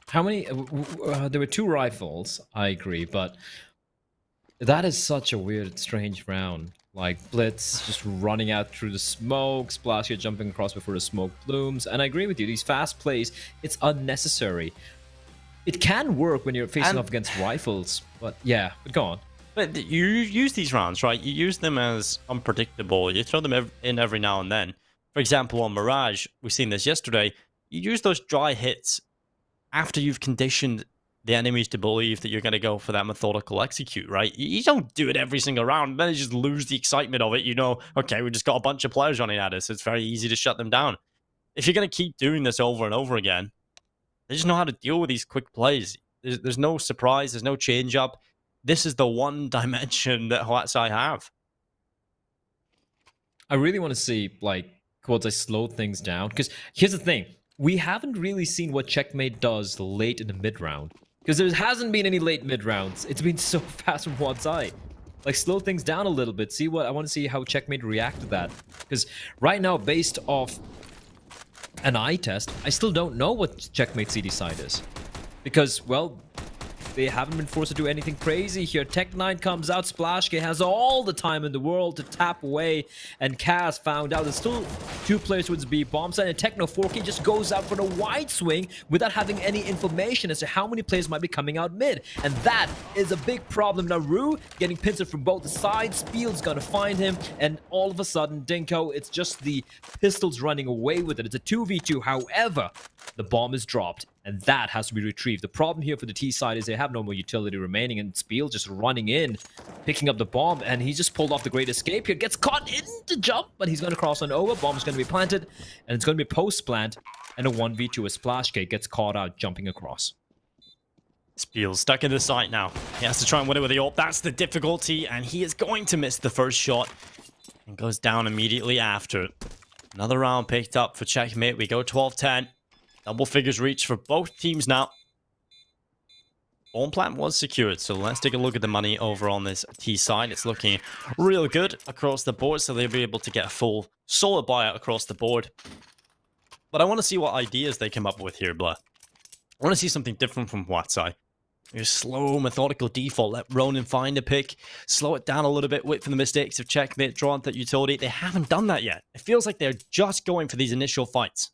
How many? There were 2 rifles, I agree, but that is such a weird, strange round. Like, Blitz just running out through the smoke, Splashkey jumping across before the smoke blooms. And I agree with you, these fast plays, it's unnecessary. It can work when you're facing off against rifles, but yeah, but go on. But you use these rounds, right? You use them as unpredictable. You throw them in every now and then. For example, on Mirage, we've seen this yesterday. You use those dry hits after you've conditioned the enemies to believe that you're going to go for that methodical execute, right? You don't do it every single round. Then you just lose the excitement of it. Okay, we just got a bunch of players running at us. It's very easy to shut them down. If you're going to keep doing this over and over again, they just know how to deal with these quick plays. There's no surprise. There's no change up. This is the one dimension that HUAT have. I really want to see, like, quotes, I slow things down. Because here's the thing. We haven't really seen what Checkmate does late in the mid-round. Because there hasn't been any late mid-rounds. It's been so fast from HUAT. Like, slow things down a little bit. I want to see how Checkmate react to that. Because right now, based off an eye test, I still don't know what Checkmate CD side is. Because, well, they haven't been forced to do anything crazy here. Tech9 comes out, Splashkey has all the time in the world to tap away, and Kaz found out there's still 2 players towards B bomb side, and Techno 4K just goes out for the wide swing without having any information as to how many players might be coming out mid. And that is a big problem. Now, Rue getting pincered from both the sides, Spiel's gonna find him, and all of a sudden, Dinko, it's just the pistols running away with it. It's a 2v2, however, the bomb is dropped, and that has to be retrieved. The problem here for the T side is they have no more utility remaining, and Spiel just running in, picking up the bomb, and he just pulled off the great escape here. Gets caught in the jump, but he's going to cross on over. Bomb's going to be planted, and it's going to be post-plant, and a 1v2 as Splashkey gets caught out jumping across. Spiel's stuck in the site now. He has to try and win it with the ult. That's the difficulty, and he is going to miss the first shot and goes down immediately after. Another round picked up for Checkmate. We go 12-10. Double figures reach for both teams now. Bomb plant was secured, so let's take a look at the money over on this T side. It's looking real good across the board, so they'll be able to get a full solid buyout across the board. But I want to see what ideas they come up with here, Blah. I want to see something different from ZAI. Your slow, methodical default. Let Ronin find a pick, slow it down a little bit, wait for the mistakes of Checkmate, draw out that utility. They haven't done that yet. It feels like they're just going for these initial fights.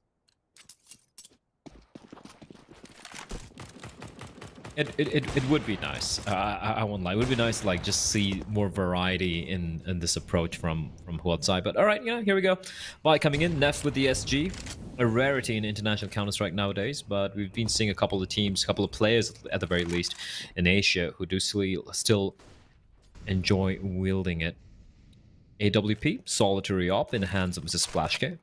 It would be nice. I won't lie. It would be nice to like just see more variety in this approach from ZAI. But all right, yeah, here we go. By coming in, Neff with the SG, a rarity in international Counter-Strike nowadays. But we've been seeing a couple of teams, a couple of players at the very least in Asia who do still enjoy wielding it. AWP, solitary op in the hands of Mrs. Splashke.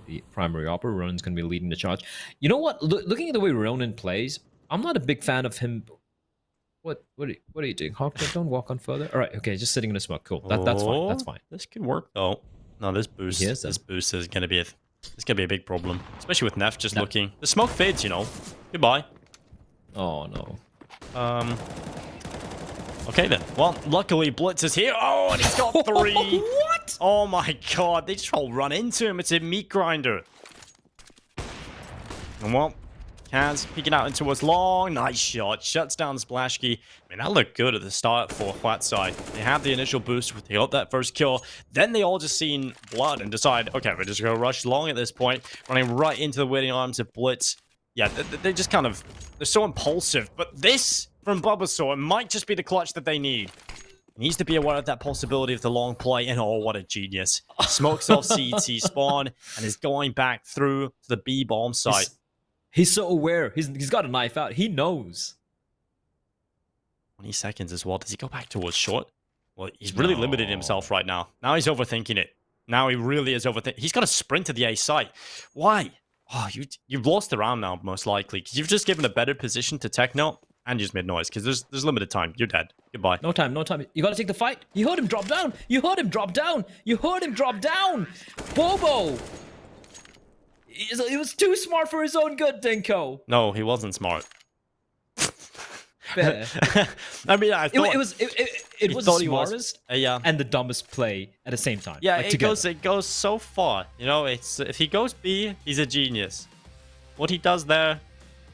The primary opper, Ronin's going to be leading the charge. You know what? Looking at the way Ronin plays, I'm not a big fan of him. What are you doing? Hawk, don't walk on further. All right, okay, just sitting in the smoke. Cool. That's fine. That's fine. This could work though. No, this boost is gonna be a big problem, especially with Neff just looking. The smoke fades, you know. Goodbye. Oh no. Okay then. Well, luckily Blitz is here. Oh, and he's got 3. What? Oh my god, they just all run into him. It's a meat grinder. And well, Kaz peeking out into us long. Nice shot. Shuts down Splashkey. I mean, that looked good at the start for HUAT side. They had the initial boost. They got that first kill. Then they all just seen blood and decide, okay, we're just going to rush long at this point. Running right into the waiting arms of Blitz. Yeah, they just kind of... They're so impulsive. But this from Bulbasaur might just be the clutch that they need. He needs to be aware of that possibility of the long play. And oh, what a genius. Smokes off CT spawn and is going back through to the B bomb site. He's so aware. He's got a knife out. He knows. 20 seconds as well. Does he go back towards short? Well, he's really limited himself right now. Now he's overthinking it. Now he really is overthinking. He's got to sprint to the A site. Why? Oh, you've lost the round now, most likely. Because you've just given a better position to Techno and you just made noise. Because there's limited time. You're dead. Goodbye. No time, no time. You got to take the fight. You heard him drop down. You heard him drop down. You heard him drop down. Bobo. He was too smart for his own good, Dinko. No, he wasn't smart. Fair. I mean, I thought it was the smartest and the dumbest play at the same time. Yeah, like, it goes so far. You know, it's if he goes B, he's a genius. What he does there,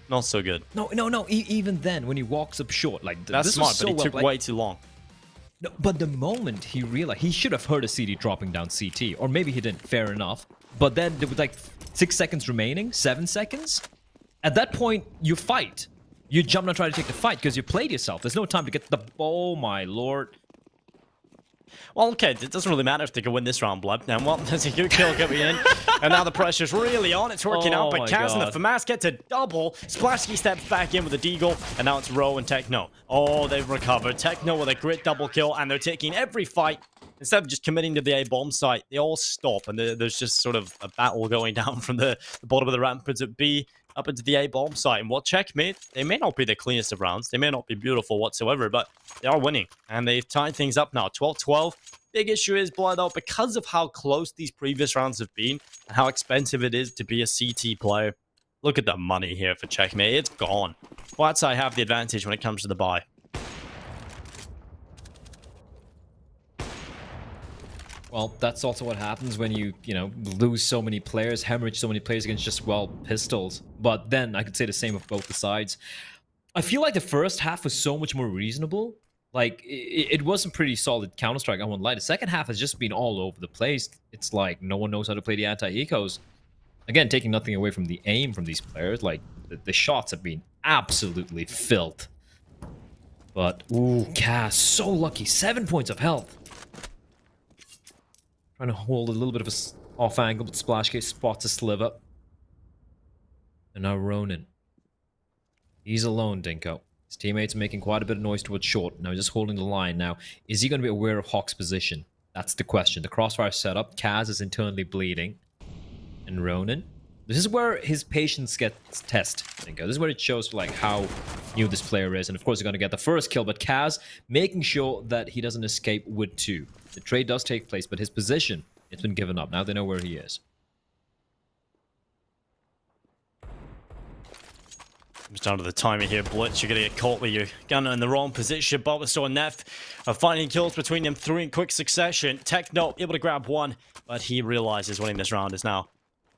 not so good. No. Even then, when he walks up short, like that's this smart, so but he took way too long. No, but the moment he realized, he should have heard a CD dropping down CT, or maybe he didn't. Fair enough. But then there was like 6 seconds remaining, 7 seconds. At that point, you fight. You jump and try to take the fight because you played yourself. There's no time to get the... Oh, my lord. Well, okay, it doesn't really matter if they can win this round, Blood. And well, there's a good kill coming in. And now the pressure's really on. It's working out, but Kaz and the FAMAS get to double. Splashkey steps back in with a deagle, and now it's Ro and Techno. Oh, they've recovered. Techno with a grit double kill, and they're taking every fight. Instead of just committing to the A bomb site, they all stop, and there's just sort of a battle going down from the bottom of the ramparts at B up into the A bomb site. And what Checkmate, they may not be the cleanest of rounds, they may not be beautiful whatsoever, but they are winning, and they've tied things up now. 12-12. Big issue is, Blood, though, because of how close these previous rounds have been and how expensive it is to be a CT player. Look at the money here for Checkmate. It's gone. ZAI have the advantage when it comes to the buy. Well, that's also what happens when you lose so many players, hemorrhage so many players against just, well, pistols. But then I could say the same of both the sides. I feel like the first half was so much more reasonable. Like, it was a pretty solid Counter-Strike, I won't lie. The second half has just been all over the place. It's like no one knows how to play the anti-ecos. Again, taking nothing away from the aim from these players. Like, the shots have been absolutely filth. But, ooh, Cass, so lucky. 7 points of health. Trying to hold a little bit of a off angle, but Splashgate spots a sliver. And now Ronin. He's alone, Dinko. His teammates are making quite a bit of noise towards short. Now he's just holding the line. Now, is he going to be aware of Hawk's position? That's the question. The crossfire setup. Kaz is internally bleeding. And Ronin. This is where his patience gets tested, Dinko. This is where it shows like how new this player is. And of course, he's going to get the first kill. But Kaz making sure that he doesn't escape with 2. The trade does take place, but his position, it's been given up. Now they know where he is. Comes down to the timing here. Blitz, you're going to get caught with your gunner in the wrong position. Bulbasaur and Neff are finding kills between them 3 in quick succession. Techno able to grab 1, but he realizes winning this round is now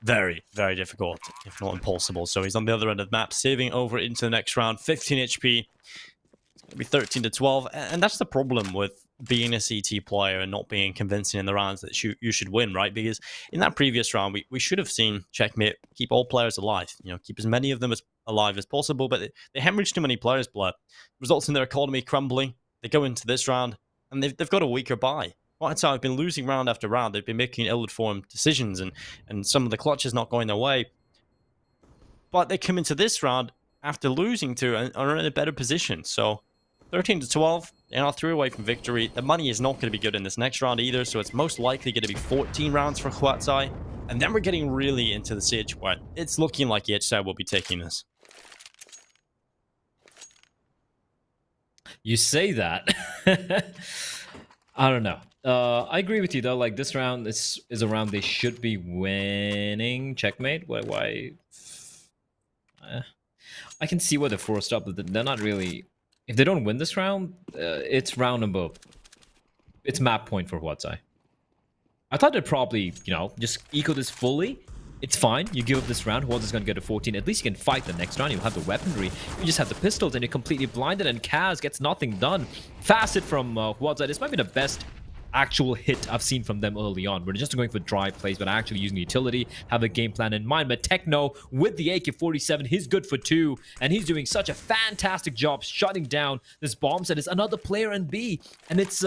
very, very difficult, if not impossible. So he's on the other end of the map, saving over into the next round. 15 HP. It's going to be 13 to 12. And that's the problem with being a CT player and not being convincing in the rounds that you should win, right? Because in that previous round, we should have seen Checkmate keep all players alive, keep as many of them as alive as possible, but they hemorrhage too many players' blood. Results in their economy crumbling. They go into this round, and they've got a weaker buy. HUAT have been losing round after round. They've been making ill-informed decisions, and some of the clutches not going their way. But they come into this round after losing to and are in a better position. So 13 to 12, they are 3 away from victory. The money is not going to be good in this next round either, so it's most likely going to be 14 rounds for HUAT. And then we're getting really into the stage where it's looking like HUAT will be taking this. You say that. I don't know. I agree with you though. Like this round is a round they should be winning. Checkmate. Why? I can see why they're forced up, but they're not really. If they don't win this round, it's round number. It's map point for HUAT. I thought they'd probably, just eco this fully. It's fine. You give up this round. HUAT is going to get a 14. At least you can fight the next round. You have the weaponry. You just have the pistols, and you're completely blinded. And Kaz gets nothing done. Facet from HUAT. This might be the best actual hit I've seen from them early on. We're just going for dry plays, but actually using utility, have a game plan in mind. But Techno with the AK-47, he's good for 2, and he's doing such a fantastic job shutting down this bomb set. It's another player in B, and it's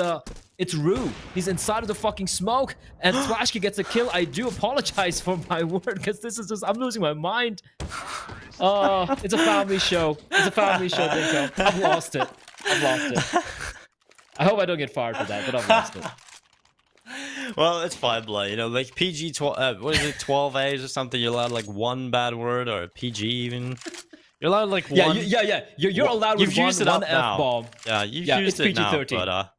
Rue. He's inside of the fucking smoke, and Splashkey gets a kill. I do apologize for my word, because this is just, I'm losing my mind. It's a family show. It's a family show, Dinko. I've lost it. I hope I don't get fired for that, but I've lost it. Well, it's fine, Blay. Like PG, what is it, 12 A's or something? You're allowed like 1 bad word, or PG even. You're allowed like 1. Yeah. You're allowed with one F-bomb. Yeah, you've used it now, but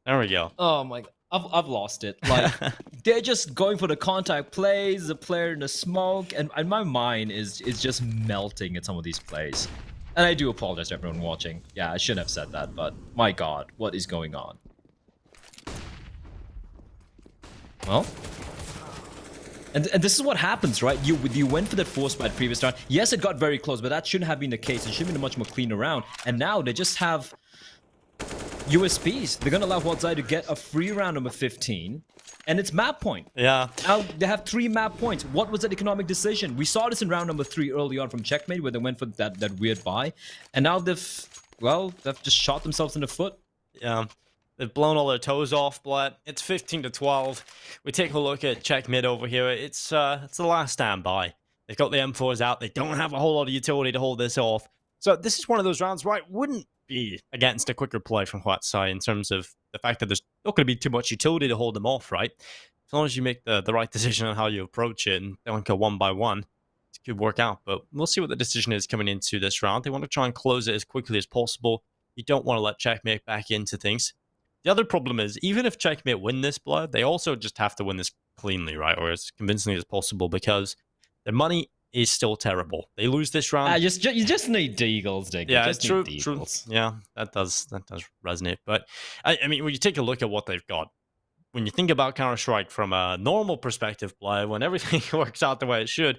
there we go. Oh my god. I've lost it. Like, they're just going for the contact plays, the player in the smoke, and my mind is just melting at some of these plays. And I do apologize to everyone watching. Yeah, I shouldn't have said that, but my god, what is going on? Well, and this is what happens, right? You went for that force by the previous round. Yes, it got very close, but that shouldn't have been the case. It should have been a much more cleaner round. And now they just have USPs. They're gonna allow HUAT to get a free round number 15, and it's map point. Yeah. Now they have 3 map points. What was that economic decision? We saw this in round number 3 early on from Checkmate, where they went for that weird buy, and now they've just shot themselves in the foot. Yeah. They've blown all their toes off, but it's 15 to 12. We take a look at Checkmate over here. It's the last stand by. They've got the M4s out. They don't have a whole lot of utility to hold this off. So this is one of those rounds where I wouldn't be against a quicker play from HUAT in terms of the fact that there's not going to be too much utility to hold them off, right? As long as you make the right decision on how you approach it and don't go 1 by 1, it could work out. But we'll see what the decision is coming into this round. They want to try and close it as quickly as possible. You don't want to let Checkmate back into things. The other problem is, even if Checkmate win this blood, they also just have to win this cleanly, right? Or as convincingly as possible, because their money is still terrible. They lose this round. You just need deagles, Dick. Yeah, it's true. Yeah, that does resonate. But I mean, when you take a look at what they've got, when you think about Counter-Strike from a normal perspective, play, when everything works out the way it should,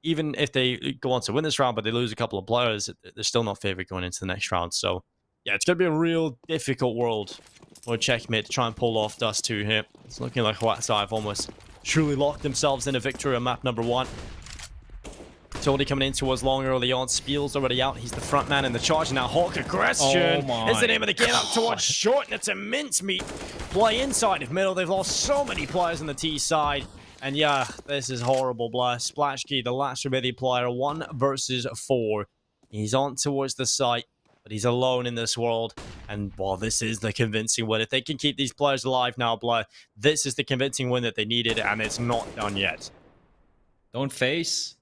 even if they go on to win this round, but they lose a couple of players, they're still not favored going into the next round. So yeah, it's gonna be a real difficult world for Checkmate to try and pull off Dust 2 here. It's looking like HUAT have almost truly locked themselves in a victory on map number 1. Utility coming in towards long early on. Spiel's already out. He's the front man in the charge. Now Hawk Aggression is the name of the game up towards short, and it's a mincemeat play inside of middle. They've lost so many players on the T side. And yeah, this is horrible, blah. Splashkey, the last remaining player, 1 versus 4. He's on towards the site, but he's alone in this world. And well, this is the convincing win. If they can keep these players alive now, Blah, this is the convincing win that they needed, and it's not done yet. Don't face,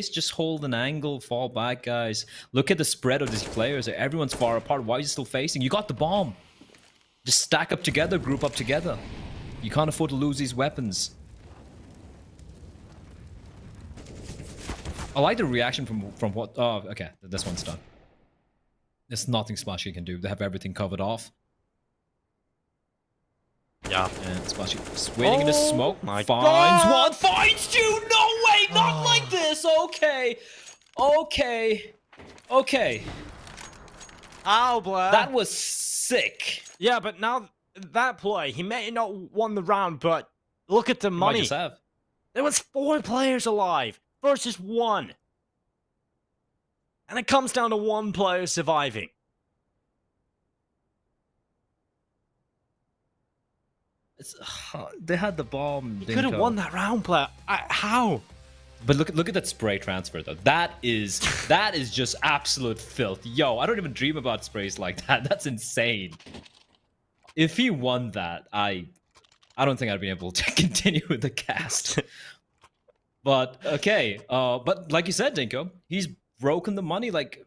just hold an angle, fall back, guys. Look at the spread of these players. Everyone's far apart. Why are you still facing? You got the bomb. Just stack up together, group up together. You can't afford to lose these weapons. I like the reaction from what. Oh, okay, this one's done. There's nothing Splashy can do. They have everything covered off. Yeah. And Splashy is waiting in the smoke. My finds God. one, finds two. No way, not like this. Okay, okay, okay. Ow, Blair. That was sick. Yeah, but now that play, he may not won the round, but look at the money. Might just have. There was 4 players alive versus 1. And it comes down to 1 player surviving. They had the bomb. You could have won that round, Blair. How? But look at that spray transfer though. That is just absolute filth. Yo, I don't even dream about sprays like that. That's insane. If he won that, I don't think I'd be able to continue with the cast. But okay, but like you said, Dinko, he's broken the money. Like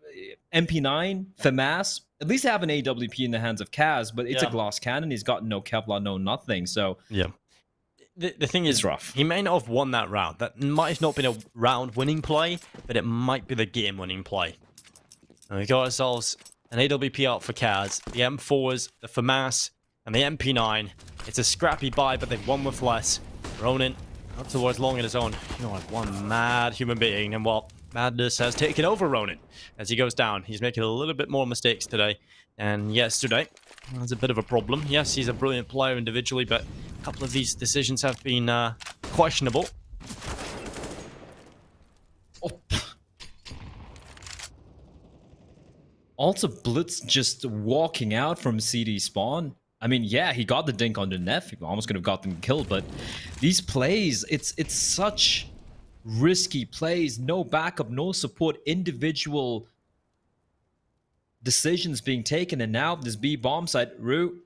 MP9, FAMAS, at least they have an AWP in the hands of Kaz, but it's a glass cannon. He's got no Kevlar, no nothing. So yeah. The thing is, it's rough. He may not have won that round. That might have not been a round-winning play, but it might be the game-winning play. And we got ourselves an AWP out for Kaz, the M4s, the FAMAS, and the MP9. It's a scrappy buy, but they've won with less. Ronin up towards long in his own. You know, like one mad human being, and well, madness has taken over Ronin as he goes down. He's making a little bit more mistakes today than yesterday. That's a bit of a problem. Yes, he's a brilliant player individually, but a couple of these decisions have been questionable. Oh. Also, Blitz just walking out from CD spawn. I mean, yeah, he got the dink on the Neff. He almost could have got them killed, but these plays, it's such risky plays. No backup, no support, individual decisions being taken, and now this B bomb site. Rue,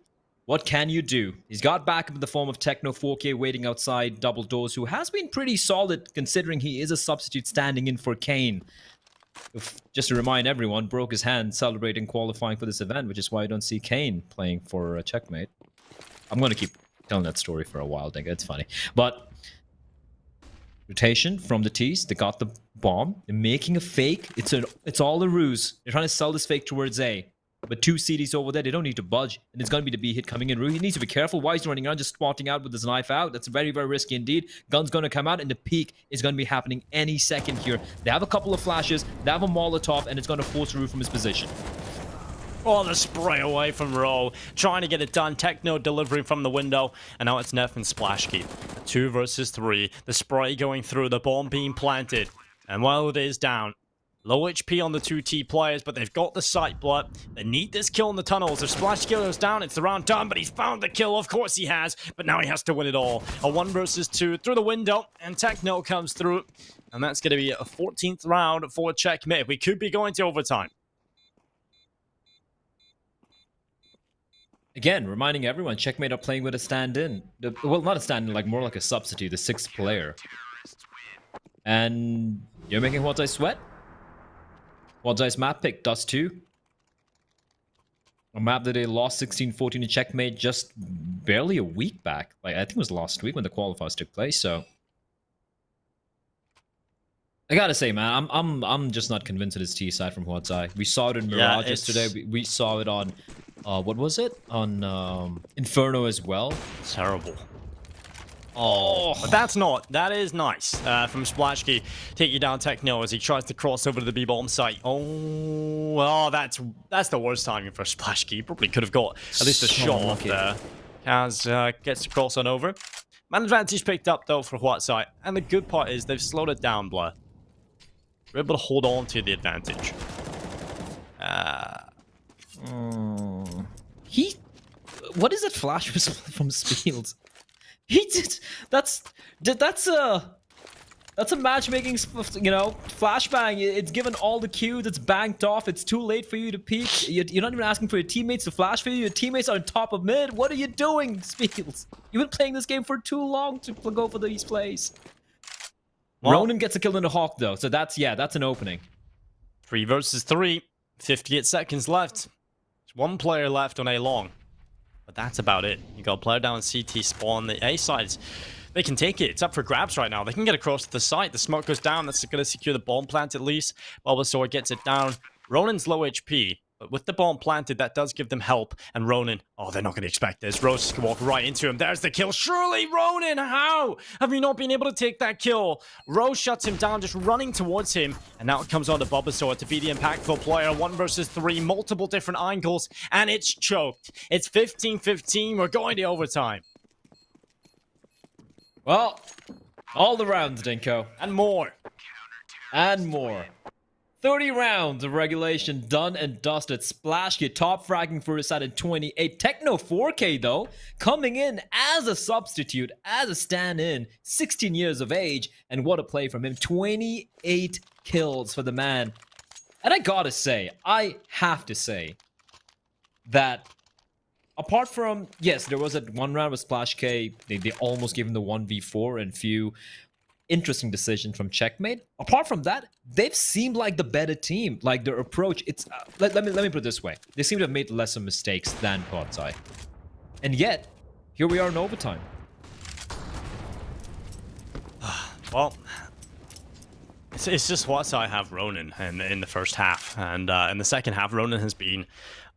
what can you do? He's got backup in the form of Techno 4K waiting outside double doors, who has been pretty solid considering he is a substitute standing in for Kane. Just to remind everyone, broke his hand celebrating qualifying for this event, which is why I don't see Kane playing for Checkmate. I'm going to keep telling that story for a while, I think it's funny. But rotation from the T's, they got the bomb, they're making a fake. It's all a ruse. They're trying to sell this fake towards A. But 2 CDs over there, they don't need to budge. And it's going to be the B hit coming in. Rue, he needs to be careful. Why is he running around just spotting out with his knife out? That's very, very risky indeed. Gun's going to come out, and the peak is going to be happening any second here. They have a couple of flashes, they have a Molotov, and it's going to force Rue from his position. Oh, the spray away from Rowe. Trying to get it done. Techno delivering from the window. And now it's Neff and Splashkey. 2 versus 3. The spray going through. The bomb being planted. And while it is down, low HP on the 2T players, but they've got the sight blood. They need this kill in the tunnels. If Splash goes down, it's the round done, but he's found the kill. Of course he has, but now he has to win it all. A 1 versus 2 through the window, and Techno comes through. And that's going to be a 14th round for Checkmate. We could be going to overtime. Again, reminding everyone, Checkmate are playing with a stand-in. Well, not a stand-in, like more like a substitute, the 6th player. And you're making HUAT sweat? HUAT's map pick, Dust 2. A map that they lost 16-14 to Checkmate just barely a week back. Like, I think it was last week when the qualifiers took place, so... I gotta say, man, I'm just not convinced of this T side from HUAT. We saw it in Mirage yesterday. We saw it on, what was it? On Inferno as well. Terrible. Oh, but that is nice from Splashkey. Take you down Techno as he tries to cross over to the B-bomb site. Oh, well, that's the worst timing for Splashkey. He probably could have got at least a shot off there. Kaz gets to cross on over. Man advantage picked up, though, for HUAT site. And the good part is they've slowed it down, Blair. We're able to hold on to the advantage. What is that flash from Spiels? He did. That's a matchmaking, flashbang. It's given all the cues. It's banked off. It's too late for you to peek. You're not even asking for your teammates to flash for you. Your teammates are on top of mid. What are you doing, Spiels? You've been playing this game for too long to go for these plays. Well, Ronin gets a kill in the Hawk, though, so that's an opening. 3 versus 3. 58 seconds left. There's 1 player left on A long. But that's about it. You got a player down in CT spawn. The A side they can take it. It's up for grabs right now. They can get across to the site. The smoke goes down. That's going to secure the bomb plant at least. Bulbasaur gets it down. Ronin's low HP. But with the bomb planted, that does give them help. And Ronin, oh, they're not going to expect this. Rose can walk right into him. There's the kill. Surely, Ronin, how have you not been able to take that kill? Rose shuts him down, just running towards him. And now it comes on to Bulbasaur to be the impactful player. 1 versus 3, multiple different angles. And it's choked. It's 15-15. We're going to overtime. Well, all the rounds, Dinko. And more. And more. 30 rounds of regulation done and dusted. Splashkid top fragging for his side in 28. Techno 4K though, coming in as a substitute, as a stand-in, 16 years of age, and what a play from him. 28 kills for the man. And I gotta say, I have to say, that apart from, yes, there was a one round with Splash K, they almost gave him the 1v4 and few interesting decision from Checkmate. Apart from that, they've seemed like the better team. Like their approach, it's let me put it this way: they seem to have made lesser mistakes than ZAI, and yet here we are in overtime. Well, it's just what I have Ronin in the first half, and in the second half, Ronin has been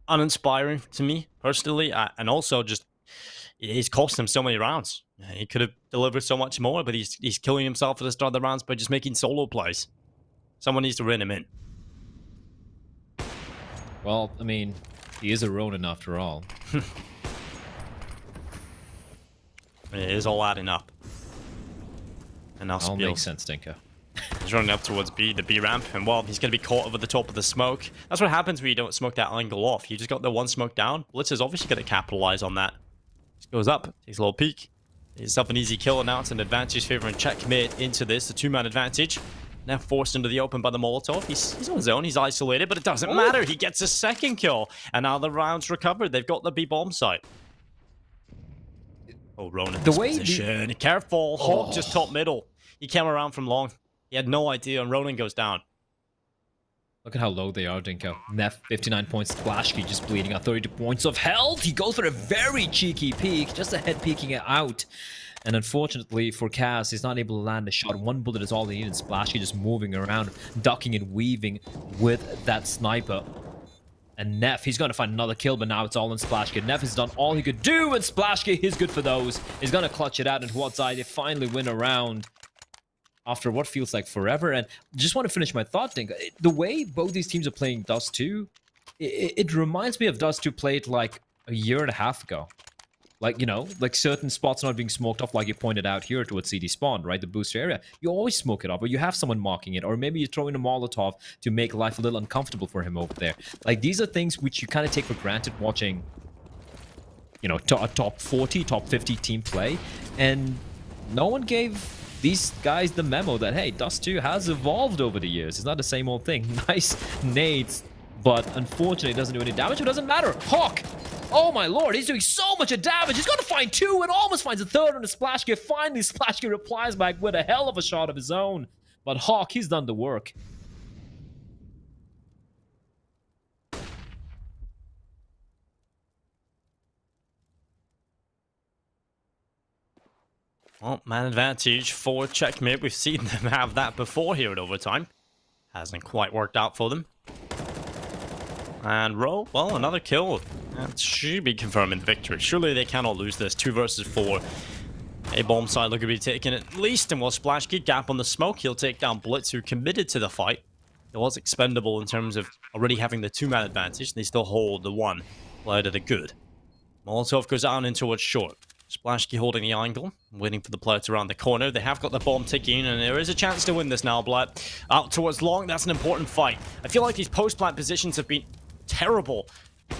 uninspiring to me personally, and also just he's cost him so many rounds. He could have delivered so much more, but he's killing himself at the start of the rounds by just making solo plays. Someone needs to rein him in. Well, I mean, he is a Ronin after all. It is all adding up. And now all makes sense, Dinko. He's running up towards B, the B ramp, and well, he's going to be caught over the top of the smoke. That's what happens when you don't smoke that angle off. You just got the one smoke down. Blitz is obviously going to capitalize on that. Just goes up, takes a little peek. It's up an easy kill, and now it's an advantage favoring Checkmate into this, the 2-man advantage. Now forced into the open by the Molotov. He's on his own, he's isolated, but it doesn't matter. He gets a second kill, and now the round's recovered. They've got the B bomb site. Oh, Ronin. The way position. Careful. Hawk just top middle. He came around from long. He had no idea, and Ronin goes down. Look at how low they are, Dinko. Neff, 59 points. Splashkid just bleeding out 32 points of health. He goes for a very cheeky peek, just a head peeking it out. And unfortunately for Cass, he's not able to land a shot. 1 bullet is all they need, and Splashkid just moving around, ducking and weaving with that sniper. And Neff, he's going to find another kill, but now it's all in Splashkid. Neff has done all he could do, and Splashkid is good for those. He's going to clutch it out, and ZAI, they finally win a round after what feels like forever. And just want to finish my thought, Dinko. The way both these teams are playing Dust 2, it reminds me of Dust 2 played like a year and a half ago. Like, you know, like certain spots not being smoked off, like you pointed out here towards CD spawn, right? The booster area. You always smoke it off, or you have someone marking it, or maybe you're throwing a Molotov to make life a little uncomfortable for him over there. Like, these are things which you kind of take for granted watching, you know, a top 40, top 50 team play. And no one gave these guys the memo that, hey, Dust 2 has evolved over the years. It's not the same old thing. Nice nades, but unfortunately it doesn't do any damage. It doesn't matter. Hawk! Oh my lord, he's doing so much damage. He's going to find 2 and almost finds a 3rd on the Splashkid. Finally, Splashkid replies back with a hell of a shot of his own. But Hawk, he's done the work. Well, man advantage for Checkmate. We've seen them have that before here at overtime. Hasn't quite worked out for them. And Ro, well, another kill. That should be confirming the victory. Surely they cannot lose this. 2 versus 4. A bomb side looking to be taken at least. And while Splashkid gap on the smoke, he'll take down Blitz, who committed to the fight. It was expendable in terms of already having the 2-man advantage. They still hold the 1. Played at a good. Molotov goes down into what's short. Splashkid holding the angle, waiting for the player to round the corner. They have got the bomb ticking, and there is a chance to win this now, Blatt. Out towards long, that's an important fight. I feel like these post-plant positions have been terrible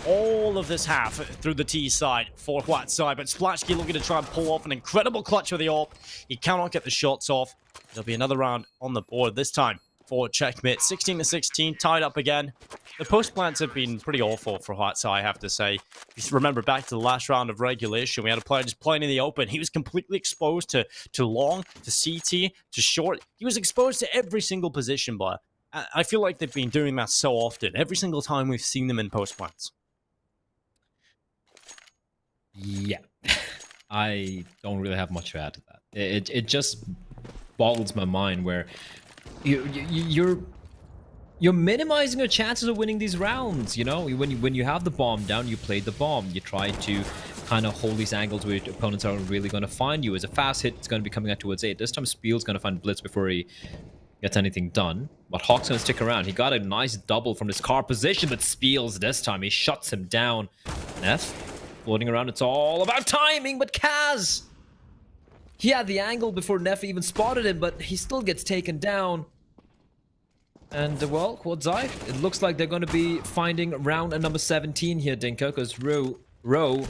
all of this half through the T side for HUAT side, but Splashkid looking to try and pull off an incredible clutch with the AWP. He cannot get the shots off. There'll be another round on the board this time for Checkmate. 16-16, tied up again. The post plants have been pretty awful for HUAT, I have to say. If you remember back to the last round of regulation, we had a player just playing in the open. He was completely exposed to long, to CT, to short. He was exposed to every single position, but I feel like they've been doing that so often. Every single time we've seen them in post plants. Yeah. I don't really have much to add to that. It just boggles my mind where you're minimizing your chances of winning these rounds. You know, when you have the bomb down, you play the bomb. You try to kind of hold these angles where your opponents aren't really going to find you. As a fast hit, it's going to be coming out towards 8. This time, Spiel's going to find Blitz before he gets anything done. But Hawk's going to stick around. He got a nice double from his car position, but Spiel's this time, he shuts him down. Neff floating around. It's all about timing, but Kaz, he had the angle before Neff even spotted him, but he still gets taken down. And, well, HUAT ZAI, it looks like they're going to be finding round number 17 here, Dinka, because Row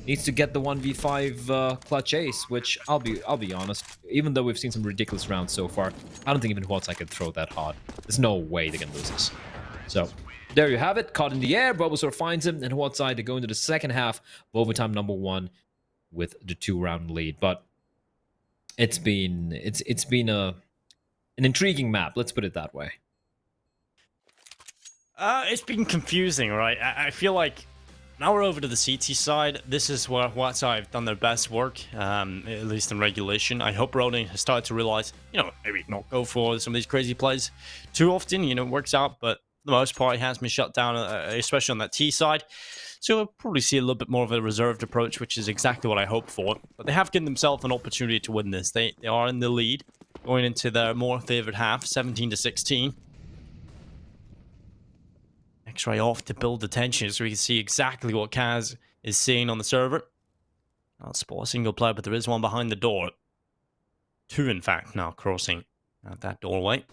needs to get the 1v5 clutch ace, which I'll be honest, even though we've seen some ridiculous rounds so far, I don't think even HUAT ZAI can throw that hard. There's no way they can lose this. So, there you have it. Caught in the air, Bulbasaur finds him, and HUAT ZAI, they go into the second half of overtime number 1 with the 2-round lead. But it's been an intriguing map, let's put it that way. It's been confusing, right? I feel like now we're over to the CT side. This is where HUAT ZAI have done their best work, at least in regulation. I hope Ronin has started to realize, you know, maybe not go for some of these crazy plays too often. You know, it works out, but for the most part, it has been shut down, especially on that T side. So we'll probably see a little bit more of a reserved approach, which is exactly what I hope for. But they have given themselves an opportunity to win this. They are in the lead, going into their more favored half, 17-16. X-Ray off to build the tension so we can see exactly what Kaz is seeing on the server. I'll spot a single player, but there is one behind the door. 2, in fact, now crossing at that doorway.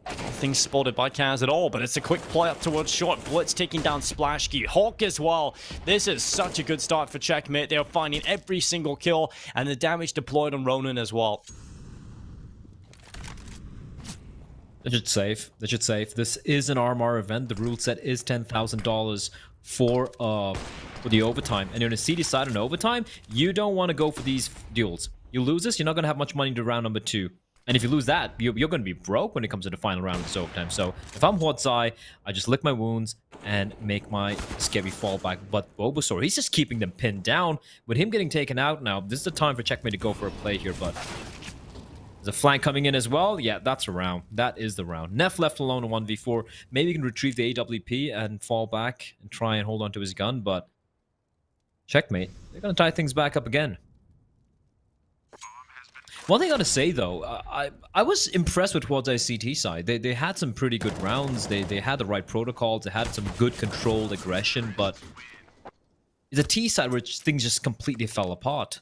Nothing spotted by Kaz at all, but it's a quick play up towards short. Blitz taking down Splashkey. Hawk as well. This is such a good start for Checkmate. They are finding every single kill, and the damage deployed on Ronin as well. They should save. They should save. This is an RMR event. The rule set is $10,000 for the overtime. And on a CD side on overtime, you don't want to go for these duels. You lose this, you're not going to have much money to round number 2. And if you lose that, you're going to be broke when it comes to the final round of this overtime. So if I'm HUAT ZAI, I just lick my wounds and make my scary fallback. But Bulbasaur, he's just keeping them pinned down. With him getting taken out now, this is the time for Checkmate to go for a play here, but there's a flank coming in as well. Yeah, that's a round. That is the round. Neff left alone in 1v4. Maybe he can retrieve the AWP and fall back and try and hold on to his gun, but Checkmate, they're going to tie things back up again. One thing I gotta say though, I was impressed with HUAT ZAI's CT side. They had some pretty good rounds. They had the right protocols. They had some good controlled aggression, but it's a T side where things just completely fell apart.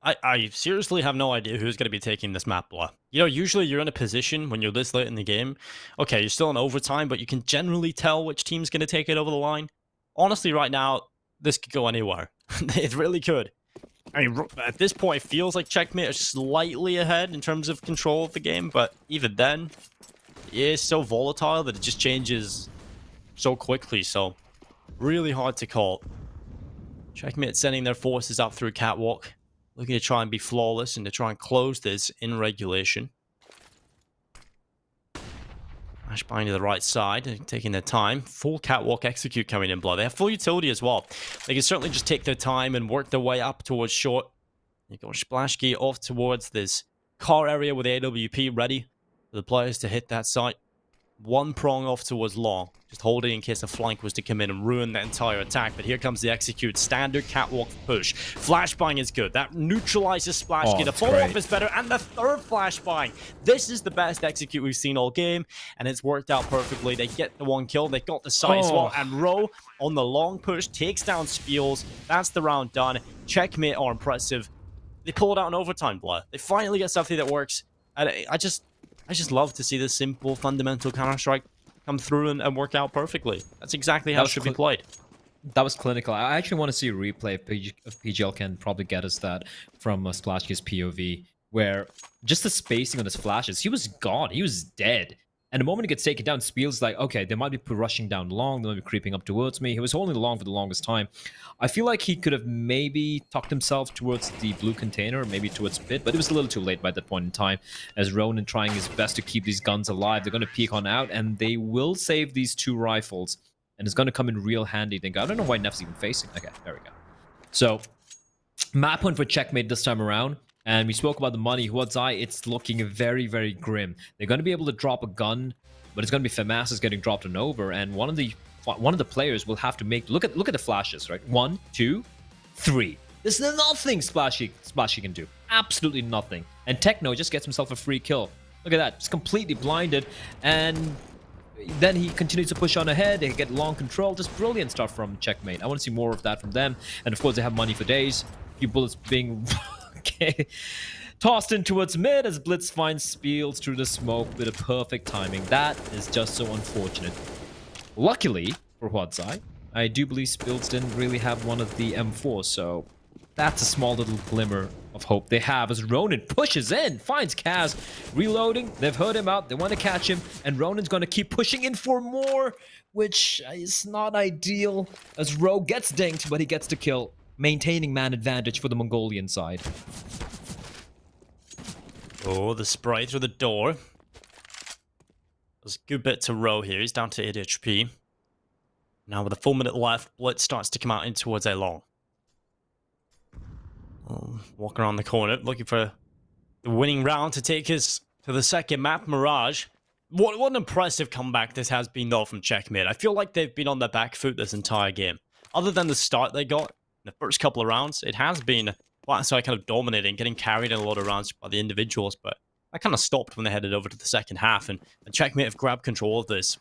I seriously have no idea who's going to be taking this map, Blah. You know, usually you're in a position when you're this late in the game. Okay, you're still in overtime, but you can generally tell which team's going to take it over the line. Honestly, right now, this could go anywhere. It really could. I mean, at this point, it feels like Checkmate is slightly ahead in terms of control of the game, but even then, it is so volatile that it just changes so quickly, so really hard to call. Checkmate sending their forces up through Catwalk, looking to try and be flawless and to try and close this in regulation. Flashbang to the right side, taking their time. Full Catwalk execute coming in, Blood. They have full utility as well. They can certainly just take their time and work their way up towards short. You got Splashkey off towards this car area with the AWP ready for the players to hit that site. One prong off towards long, just holding in case a flank was to come in and ruin the entire attack. But here comes the execute. Standard Catwalk push. Flashbang is good. That neutralizes Splashkey. The follow-up is better. And the third Flashbang. This is the best execute we've seen all game. And it's worked out perfectly. They get the one kill. They got the site as well. And Row on the long push takes down Spiels. That's the round done. Checkmate are impressive. They pull it out in overtime, Blair. They finally get something that works. And I just love to see this simple, fundamental Counter-Strike come through and work out perfectly. That's exactly how it should be played. That was clinical. I actually want to see a replay if PGL can probably get us that from Splashkey's POV, where just the spacing on his flashes, he was gone. He was dead. And the moment he gets taken down, Spiel's like, okay, they might be rushing down long, they might be creeping up towards me. He was holding the long for the longest time. I feel like he could have maybe tucked himself towards the blue container, maybe towards pit, but it was a little too late by that point in time, as Ronin trying his best to keep these guns alive. They're going to peek on out, and they will save these 2 rifles. and it's going to come in real handy. Think I don't know why Neff's even facing. Okay, there we go. So map point for Checkmate this time around. And we spoke about the money. HUAT, it's looking very, very grim. They're going to be able to drop a gun, but it's going to be FAMAS's getting dropped on over, and one of the players will have to make look at the flashes, right? 1, 2, 3. There's nothing Splashy can do. Absolutely nothing. And Techno just gets himself a free kill. Look at that, just completely blinded, and then he continues to push on ahead. They get long control. Just brilliant stuff from Checkmate. I want to see more of that from them. And of course, they have money for days. A few bullets being tossed in towards mid as Blitz finds Spiels through the smoke with a perfect timing. That is just so unfortunate. Luckily for HUAT, I do believe Spiels didn't really have one of the M4, so that's a small little glimmer of hope they have as Ronin pushes in, finds Kaz reloading. They've heard him out. They want to catch him, and Ronin's going to keep pushing in for more, which is not ideal as Ro gets dinked, but he gets the kill, maintaining man advantage for the Mongolian side. Oh, the spray through the door. There's a good bit to Ro here. He's down to 8 HP. Now with a full minute left, Blitz starts to come out in towards A long. Walking around the corner, looking for the winning round to take us to the second map, Mirage. What an impressive comeback this has been, though, from Checkmate. I feel like they've been on their back foot this entire game. Other than the start they got in the first couple of rounds, it has been HUAT kind of dominating, getting carried in a lot of rounds by the individuals, but that kind of stopped when they headed over to the second half, and Checkmate have grabbed control of this.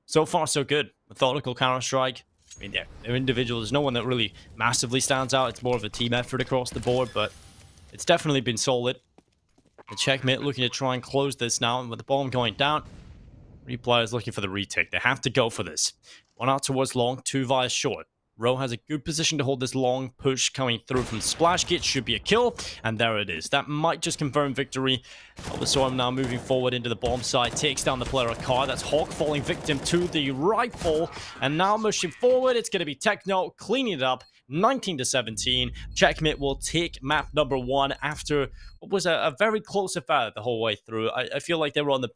So far, so good. Methodical Counter-Strike. I mean, they're individuals. There's no one that really massively stands out. It's more of a team effort across the board, but it's definitely been solid. The Checkmate looking to try and close this now, and with the bomb going down, Replay is looking for the retake. They have to go for this. One out towards long, two via short. Ro has a good position to hold this long push coming through from Splashgate. Should be a kill, and there it is. That might just confirm victory. Storm now moving forward into the bomb site, takes down the player of car. That's Hawk falling victim to the rifle, and now pushing forward, it's going to be Techno cleaning it up. 19-17. Checkmate will take map number 1 after what was a very close affair the whole way through. I feel like they were on the back